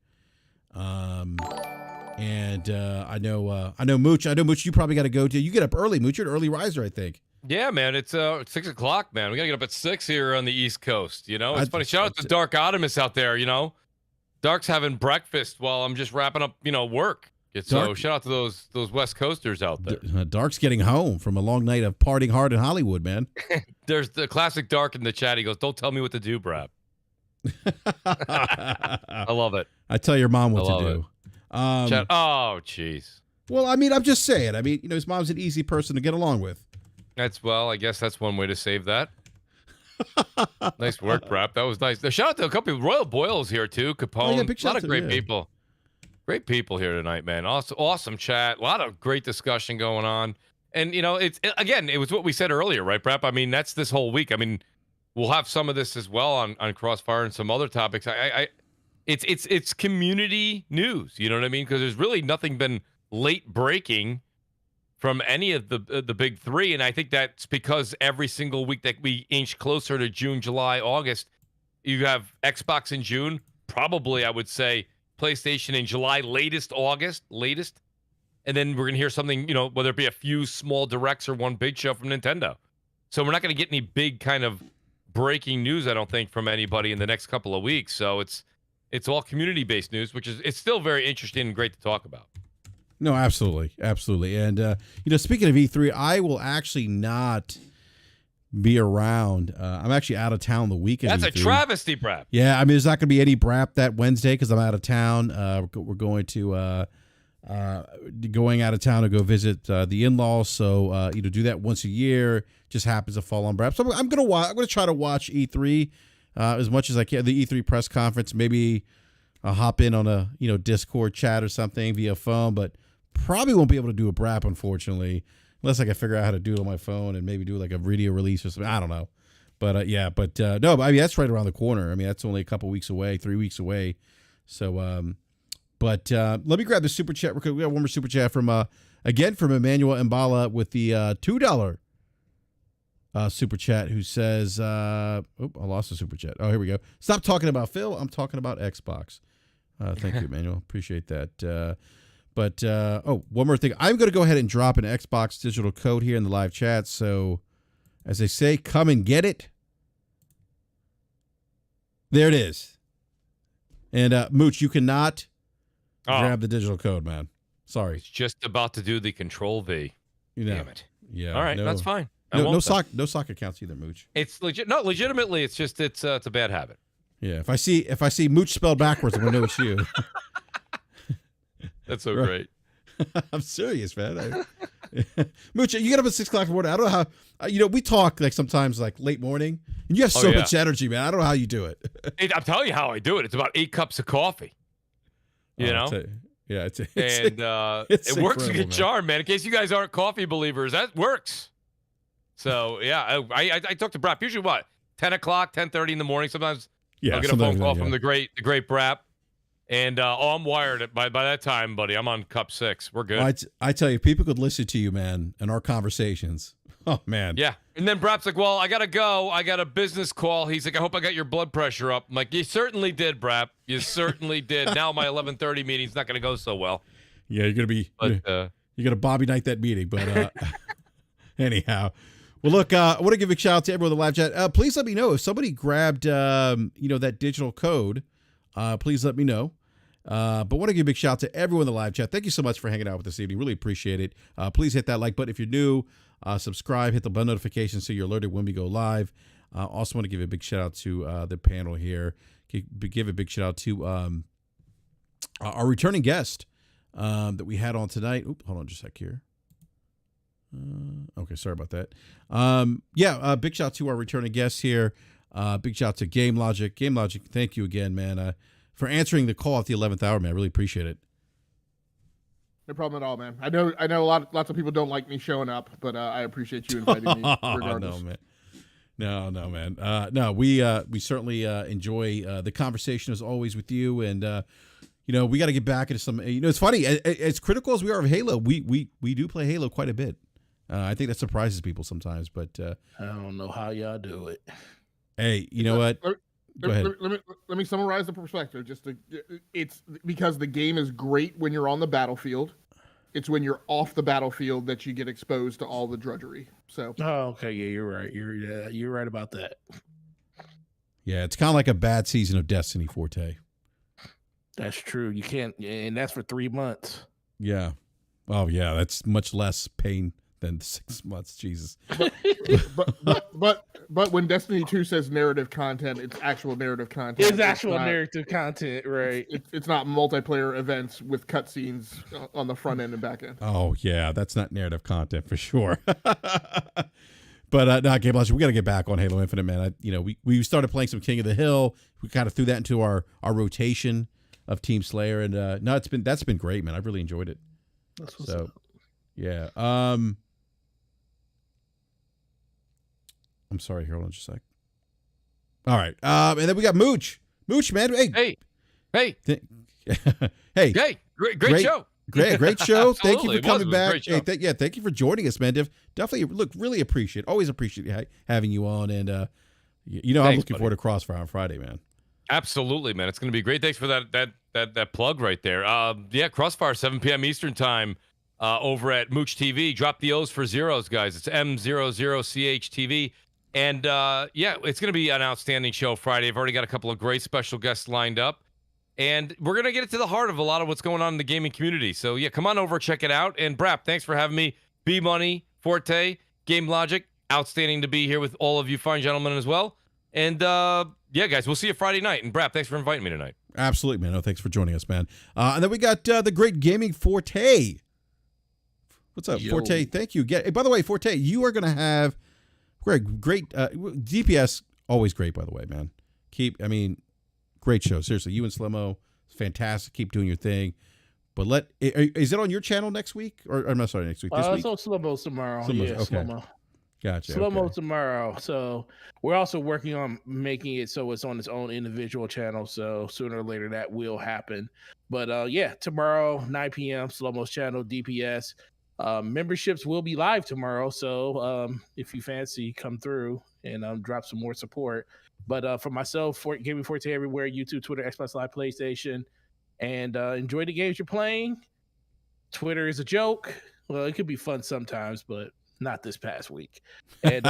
[SPEAKER 2] And I know Mooch. You probably got to go to. You get up early, Mooch. You're an early riser, I think.
[SPEAKER 3] Yeah, man. It's 6 o'clock, man. We got to get up at 6 here on the East Coast. It's funny. Shout out to Dark Optimus out there. Dark's having breakfast while I'm just wrapping up, work. So shout out to those West Coasters out there.
[SPEAKER 2] Dark's getting home from a long night of partying hard in Hollywood, man.
[SPEAKER 3] There's the classic Dark in the chat. He goes, "Don't tell me what to do, Brap." I love it.
[SPEAKER 2] I tell your mom what to do.
[SPEAKER 3] Chat. Oh, jeez.
[SPEAKER 2] Well, I mean, I'm just saying. I mean, his mom's an easy person to get along with.
[SPEAKER 3] I guess that's one way to save that. Nice work, Brap. That was nice. Shout out to a couple of Royal Boyles here too. Capone. A lot of great people. Great people here tonight, man. Awesome chat. A lot of great discussion going on. And, it was what we said earlier, right, Brap? I mean, that's this whole week. I mean, we'll have some of this as well on Crossfire and some other topics. It's community news. You know what I mean? Because there's really nothing been late breaking from any of the big three. And I think that's because every single week that we inch closer to June, July, August, you have Xbox in June, probably, I would say, PlayStation in July, August, and then we're going to hear something, whether it be a few small directs or one big show from Nintendo. So we're not going to get any big kind of breaking news, I don't think, from anybody in the next couple of weeks. So it's all community-based news, which it's still very interesting and great to talk about.
[SPEAKER 2] No, absolutely. And, speaking of E3, I will actually not be around. I'm actually out of town the weekend.
[SPEAKER 3] That's a travesty, Brap.
[SPEAKER 2] Yeah, I mean, there's not going to be any BRAP that Wednesday because I'm out of town. We're going to going out of town to go visit the in-laws. So do that once a year. Just happens to fall on BRAP. So I'm going to try to watch E3 as much as I can. The E3 press conference, maybe I'll hop in on a Discord chat or something via phone, but probably won't be able to do a BRAP, unfortunately, unless I can figure out how to do it on my phone and maybe do like a video release or something. I don't know. But no, I mean, that's right around the corner. I mean, that's only a couple weeks away, 3 weeks away. So, let me grab the super chat. We got one more super chat from Emmanuel Mbala with the $2 super chat, who says, I lost the super chat. Oh, here we go. Stop talking about Phil. I'm talking about Xbox. Thank you, Emmanuel. Appreciate that. One more thing. I'm going to go ahead and drop an Xbox digital code here in the live chat. So, as they say, come and get it. There it is. And Mooch, you cannot grab the digital code, man. Sorry.
[SPEAKER 3] It's just about to do the Control V. Damn it.
[SPEAKER 2] Yeah.
[SPEAKER 3] All right, that's fine.
[SPEAKER 2] No soccer accounts either, Mooch.
[SPEAKER 3] It's legit. No, legitimately, it's just it's a bad habit.
[SPEAKER 2] Yeah. If I see Mooch spelled backwards, I'm gonna know it's you.
[SPEAKER 3] That's so great.
[SPEAKER 2] I'm serious, man. Mooch, you get up at 6 o'clock in the morning. I don't know how. We talk like sometimes like late morning, and you have so much energy, man. I don't know how you do it.
[SPEAKER 3] I'm telling you how I do it. It's about 8 cups of coffee. You know. It works like a charm, man. In case you guys aren't coffee believers, that works. So yeah, I talk to BRAP usually 10 o'clock, 10:30 in the morning. Sometimes I'll get a phone call from the great BRAP. And I'm wired by that time, buddy. I'm on cup 6. We're good.
[SPEAKER 2] Well, I tell you, people could listen to you, man, and our conversations. Oh, man.
[SPEAKER 3] Yeah. And then BRAP's like, well, I got to go. I got a business call. He's like, I hope I got your blood pressure up. I'm like, you certainly did, BRAP. You certainly did. Now my 11:30 meeting's not going to go so well.
[SPEAKER 2] Yeah, you're going to Bobby Knight that meeting. But anyhow. Well, look, I want to give a shout out to everyone in the live chat. Please let me know if somebody grabbed, that digital code. Please let me know. But want to give a big shout out to everyone in the live chat. Thank you so much for hanging out with us this evening. Really appreciate it. Please hit that like button if you're new. Subscribe, hit the bell notification so you're alerted when we go live. Also want to give a big shout out to the panel here. Give a big shout out to our returning guest that we had on tonight. Hold on just a sec here. Okay, sorry about that. Big shout out to our returning guests here. Big shout out to Game Logic. Game Logic, thank you again, man. For answering the call at the 11th hour, man. I really appreciate it.
[SPEAKER 4] No problem at all, man. I know lots of people don't like me showing up, but I appreciate you inviting me regardless.
[SPEAKER 2] No, man. We certainly enjoy the conversation as always with you, and we got to get back into some. It's funny. As critical as we are of Halo, we do play Halo quite a bit. I think that surprises people sometimes, but
[SPEAKER 5] I don't know how y'all do it.
[SPEAKER 2] Hey, you know what? Go ahead.
[SPEAKER 4] Let me summarize the perspective. It's because the game is great when you're on the battlefield. It's when you're off the battlefield that you get exposed to all the drudgery. So.
[SPEAKER 5] Oh, okay. Yeah, you're right. You're right about that.
[SPEAKER 2] Yeah, it's kind of like a bad season of Destiny, Forte.
[SPEAKER 5] That's true. You can't, and that's for 3 months.
[SPEAKER 2] Yeah. Oh, yeah. That's much less pain than 6 months. Jesus.
[SPEAKER 4] But when Destiny 2 says narrative content, it's actual narrative content.
[SPEAKER 5] It's actual narrative content, right?
[SPEAKER 4] It's not multiplayer events with cutscenes on the front end and back end.
[SPEAKER 2] Oh yeah, that's not narrative content for sure. But no, Game Logic, we got to get back on Halo Infinite, man. We started playing some King of the Hill. We kind of threw that into our rotation of Team Slayer, and that's been great, man. I've really enjoyed it.
[SPEAKER 5] That's what's up.
[SPEAKER 2] Yeah. I'm sorry. Here, hold on just a sec. All right. And then we got Mooch. Mooch, man.
[SPEAKER 3] Hey.
[SPEAKER 2] Hey.
[SPEAKER 3] Great show.
[SPEAKER 2] Great show. Thank you for
[SPEAKER 3] It
[SPEAKER 2] coming
[SPEAKER 3] was a
[SPEAKER 2] back.
[SPEAKER 3] great show.
[SPEAKER 2] Hey, thank you for joining us, man. Definitely, really always appreciate having you on. And, I'm looking forward to Crossfire on Friday, man.
[SPEAKER 3] Absolutely, man. It's going to be great. Thanks for that plug right there. Crossfire, 7 p.m. Eastern time over at Mooch TV. Drop the O's for zeros, guys. It's M00CH TV. And, it's going to be an outstanding show Friday. I've already got a couple of great special guests lined up. And we're going to get to the heart of a lot of what's going on in the gaming community. So, come on over, check it out. And, BRAP, thanks for having me. B-Money, Forte, Game Logic. Outstanding to be here with all of you fine gentlemen as well. And, guys, we'll see you Friday night. And, BRAP, thanks for inviting me tonight.
[SPEAKER 2] Absolutely, man. No, thanks for joining us, man. And then we got the great gaming Forte. What's up,
[SPEAKER 5] Yo.
[SPEAKER 2] Forte? Thank you. Hey, by the way, Forte, you are going to have great DPS. Always great, by the way, man. Great show. Seriously, you and Slimmo It's fantastic. Keep doing your thing. But is it on your channel next week? Or I'm sorry, next week. This week?
[SPEAKER 5] It's on Slow Mo tomorrow.
[SPEAKER 2] Slow-mo's-
[SPEAKER 5] Yeah,
[SPEAKER 2] okay.
[SPEAKER 5] Slow Mo.
[SPEAKER 2] Gotcha.
[SPEAKER 5] Slow Mo
[SPEAKER 2] Okay.
[SPEAKER 5] tomorrow. So we're also working on making it so it's on its own individual channel. So sooner or later that will happen. But yeah, tomorrow 9 p.m. Slow Mo's channel DPS. Memberships will be live tomorrow. So if you fancy, come through and drop some more support. But for myself, Gaming Forte everywhere: YouTube, Twitter, Xbox Live, PlayStation, and enjoy the games you're playing. Twitter is a joke. Well, it could be fun sometimes, but not this past week. And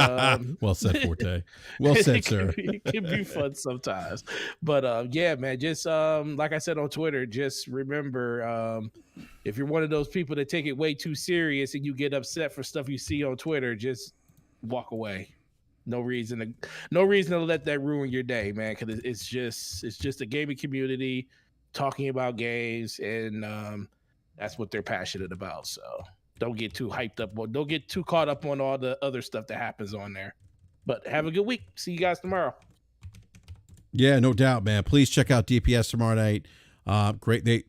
[SPEAKER 2] well said, Forte. Well said, sir.
[SPEAKER 5] It can be fun sometimes. But yeah, man, just like I said on Twitter, just remember, if you're one of those people that take it way too serious and you get upset for stuff you see on Twitter, just walk away. No reason to let that ruin your day, man, because it's just a gaming community talking about games, and that's what they're passionate about. So don't get too hyped up, or don't get too caught up on all the other stuff that happens on there. But have a good week. See you guys tomorrow.
[SPEAKER 2] Yeah, no doubt, man. Please check out DPS tomorrow night. Great. They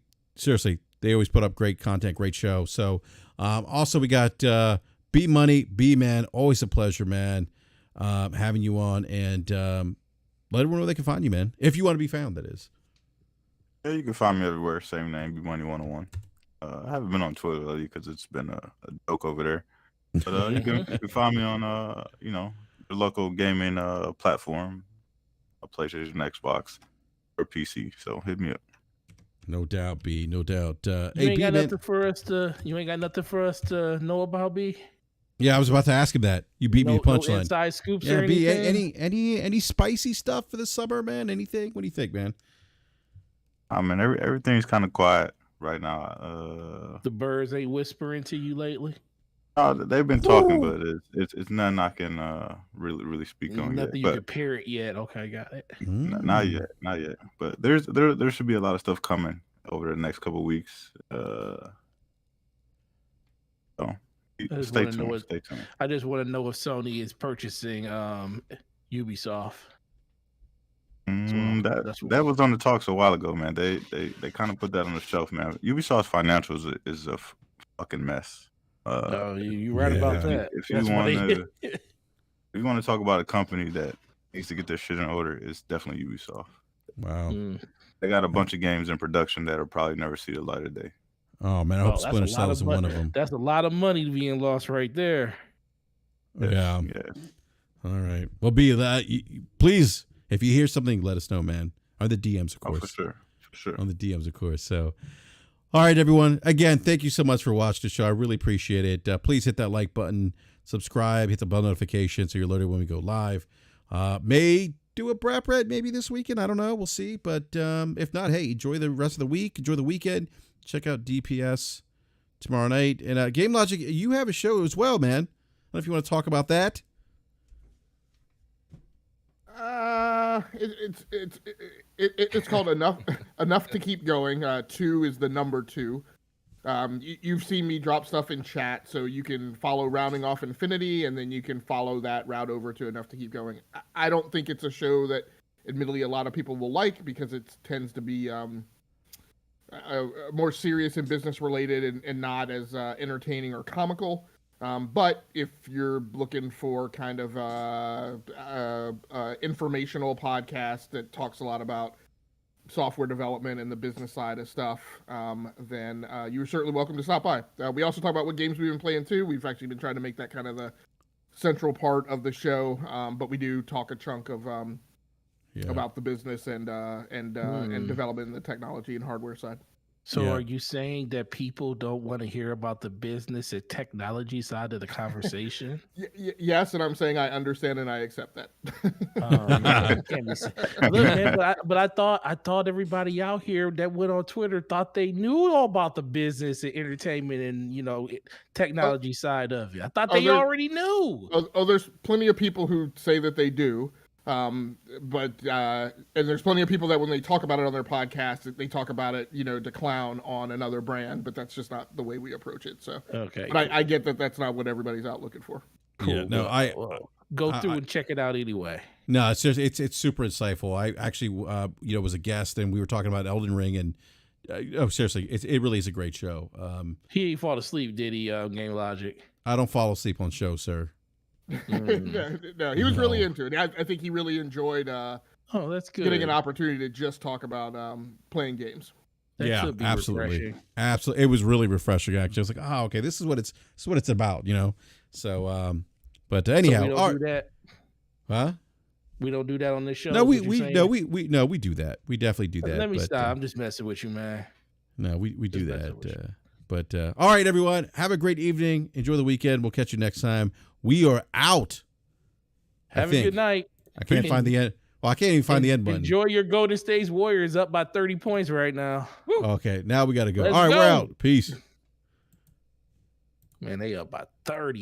[SPEAKER 2] always put up great content, great show. So also we got B Money, B Man. Always a pleasure, man, having you on, and let everyone know where they can find you, man. If you want to be found, that is.
[SPEAKER 1] Yeah, you can find me everywhere. Same name, B Money 101. I haven't been on Twitter lately because it's been a joke over there. But you can find me on the local gaming platform, a PlayStation, Xbox, or PC. So hit me up.
[SPEAKER 2] No doubt, B. No doubt.
[SPEAKER 5] You ain't got nothing for us to know about, B?
[SPEAKER 2] Yeah, I was about to ask him that. You beat me to punchline.
[SPEAKER 5] No inside scoops
[SPEAKER 2] Yeah,
[SPEAKER 5] or
[SPEAKER 2] B.
[SPEAKER 5] anything?
[SPEAKER 2] Any spicy stuff for the summer, man? Anything? What do you think, man?
[SPEAKER 1] I mean, everything's kind of quiet right now.
[SPEAKER 5] The birds ain't whispering to you lately?
[SPEAKER 1] They've been talking, but it's nothing I can really speak on
[SPEAKER 5] Nothing
[SPEAKER 1] yet.
[SPEAKER 5] you can parrot yet. Okay, got it.
[SPEAKER 1] Not yet. But there should be a lot of stuff coming over the next couple of weeks. So stay tuned.
[SPEAKER 5] I just want to know if Sony is purchasing Ubisoft.
[SPEAKER 1] That was on the talks a while ago, man. They kind of put that on the shelf, man. Ubisoft's financials is a fucking mess.
[SPEAKER 5] You're right about that.
[SPEAKER 1] If you want to talk about a company that needs to get their shit in order, it's definitely Ubisoft.
[SPEAKER 2] Wow.
[SPEAKER 1] They got a bunch of games in production that'll probably never see the light of day.
[SPEAKER 2] Oh man, I hope Splinter Cell is one of them.
[SPEAKER 5] That's a lot of money being lost right there.
[SPEAKER 2] Yeah. All right. Well, B, please, if you hear something, let us know, man. On the DMs, of course.
[SPEAKER 1] For sure.
[SPEAKER 2] On the DMs, of course. So, all right, everyone. Again, thank you so much for watching the show. I really appreciate it. Please hit that like button, subscribe, hit the bell notification so you're alerted when we go live. May do a BRAP Red maybe this weekend. I don't know. We'll see. But if not, hey, enjoy the rest of the week. Enjoy the weekend. Check out DPS tomorrow night. And Game Logic, you have a show as well, man. I don't know if you want to talk about that.
[SPEAKER 4] It's called enough to keep going. 2 is the number 2. You've seen me drop stuff in chat, so you can follow Rounding Off Infinity, and then you can follow that route over to Enough to Keep Going. I don't think it's a show that, admittedly, a lot of people will like because it tends to be more serious and business related and not as entertaining or comical. But if you're looking for kind of informational podcast that talks a lot about software development and the business side of stuff, then you're certainly welcome to stop by. We also talk about what games we've been playing too. We've actually been trying to make that kind of the central part of the show, but we do talk a chunk of about the business and development and the technology and hardware side.
[SPEAKER 5] So are you saying that people don't want to hear about the business and technology side of the conversation?
[SPEAKER 4] Yes, and I'm saying I understand and I accept that.
[SPEAKER 5] Look, man, but I thought everybody out here that went on Twitter thought they knew all about the business and entertainment and technology side of it. I thought they already knew.
[SPEAKER 4] There's plenty of people who say that they do. But and there's plenty of people that when they talk about it on their podcast, they talk about it, to clown on another brand, but that's just not the way we approach it. So,
[SPEAKER 5] okay.
[SPEAKER 4] But I get that that's not what everybody's out looking for.
[SPEAKER 2] Cool. Yeah, no,
[SPEAKER 5] go through and check it out anyway.
[SPEAKER 2] No, it's just it's super insightful. I actually was a guest and we were talking about Elden Ring and seriously, it really is a great show.
[SPEAKER 5] He ain't fall asleep, did he? Game Logic.
[SPEAKER 2] I don't fall asleep on shows, sir.
[SPEAKER 4] No, he was really into it. I think he really enjoyed
[SPEAKER 5] oh, that's good.
[SPEAKER 4] getting an opportunity to just talk about playing games.
[SPEAKER 5] That
[SPEAKER 2] yeah,
[SPEAKER 5] should be
[SPEAKER 2] absolutely,
[SPEAKER 5] refreshing.
[SPEAKER 2] absolutely. It was really refreshing. Actually, I was like, oh, okay, this is what it's about, you know. So, but anyhow,
[SPEAKER 5] So we don't do that.
[SPEAKER 2] Huh?
[SPEAKER 5] We don't do that on this show.
[SPEAKER 2] No, we do that. We definitely do that.
[SPEAKER 5] Let me
[SPEAKER 2] but,
[SPEAKER 5] stop. I'm just messing with you, man.
[SPEAKER 2] No, we do that. But all right, everyone, have a great evening. Enjoy the weekend. We'll catch you next time. We are out.
[SPEAKER 5] Have a good night.
[SPEAKER 2] I can't find the end. Well, I can't even find the end button.
[SPEAKER 5] Enjoy your Golden State Warriors up by 30 points right now.
[SPEAKER 2] Woo. Okay, now we got to go.
[SPEAKER 5] Let's
[SPEAKER 2] all right,
[SPEAKER 5] go.
[SPEAKER 2] we're out. Peace.
[SPEAKER 5] Man, they up by 30.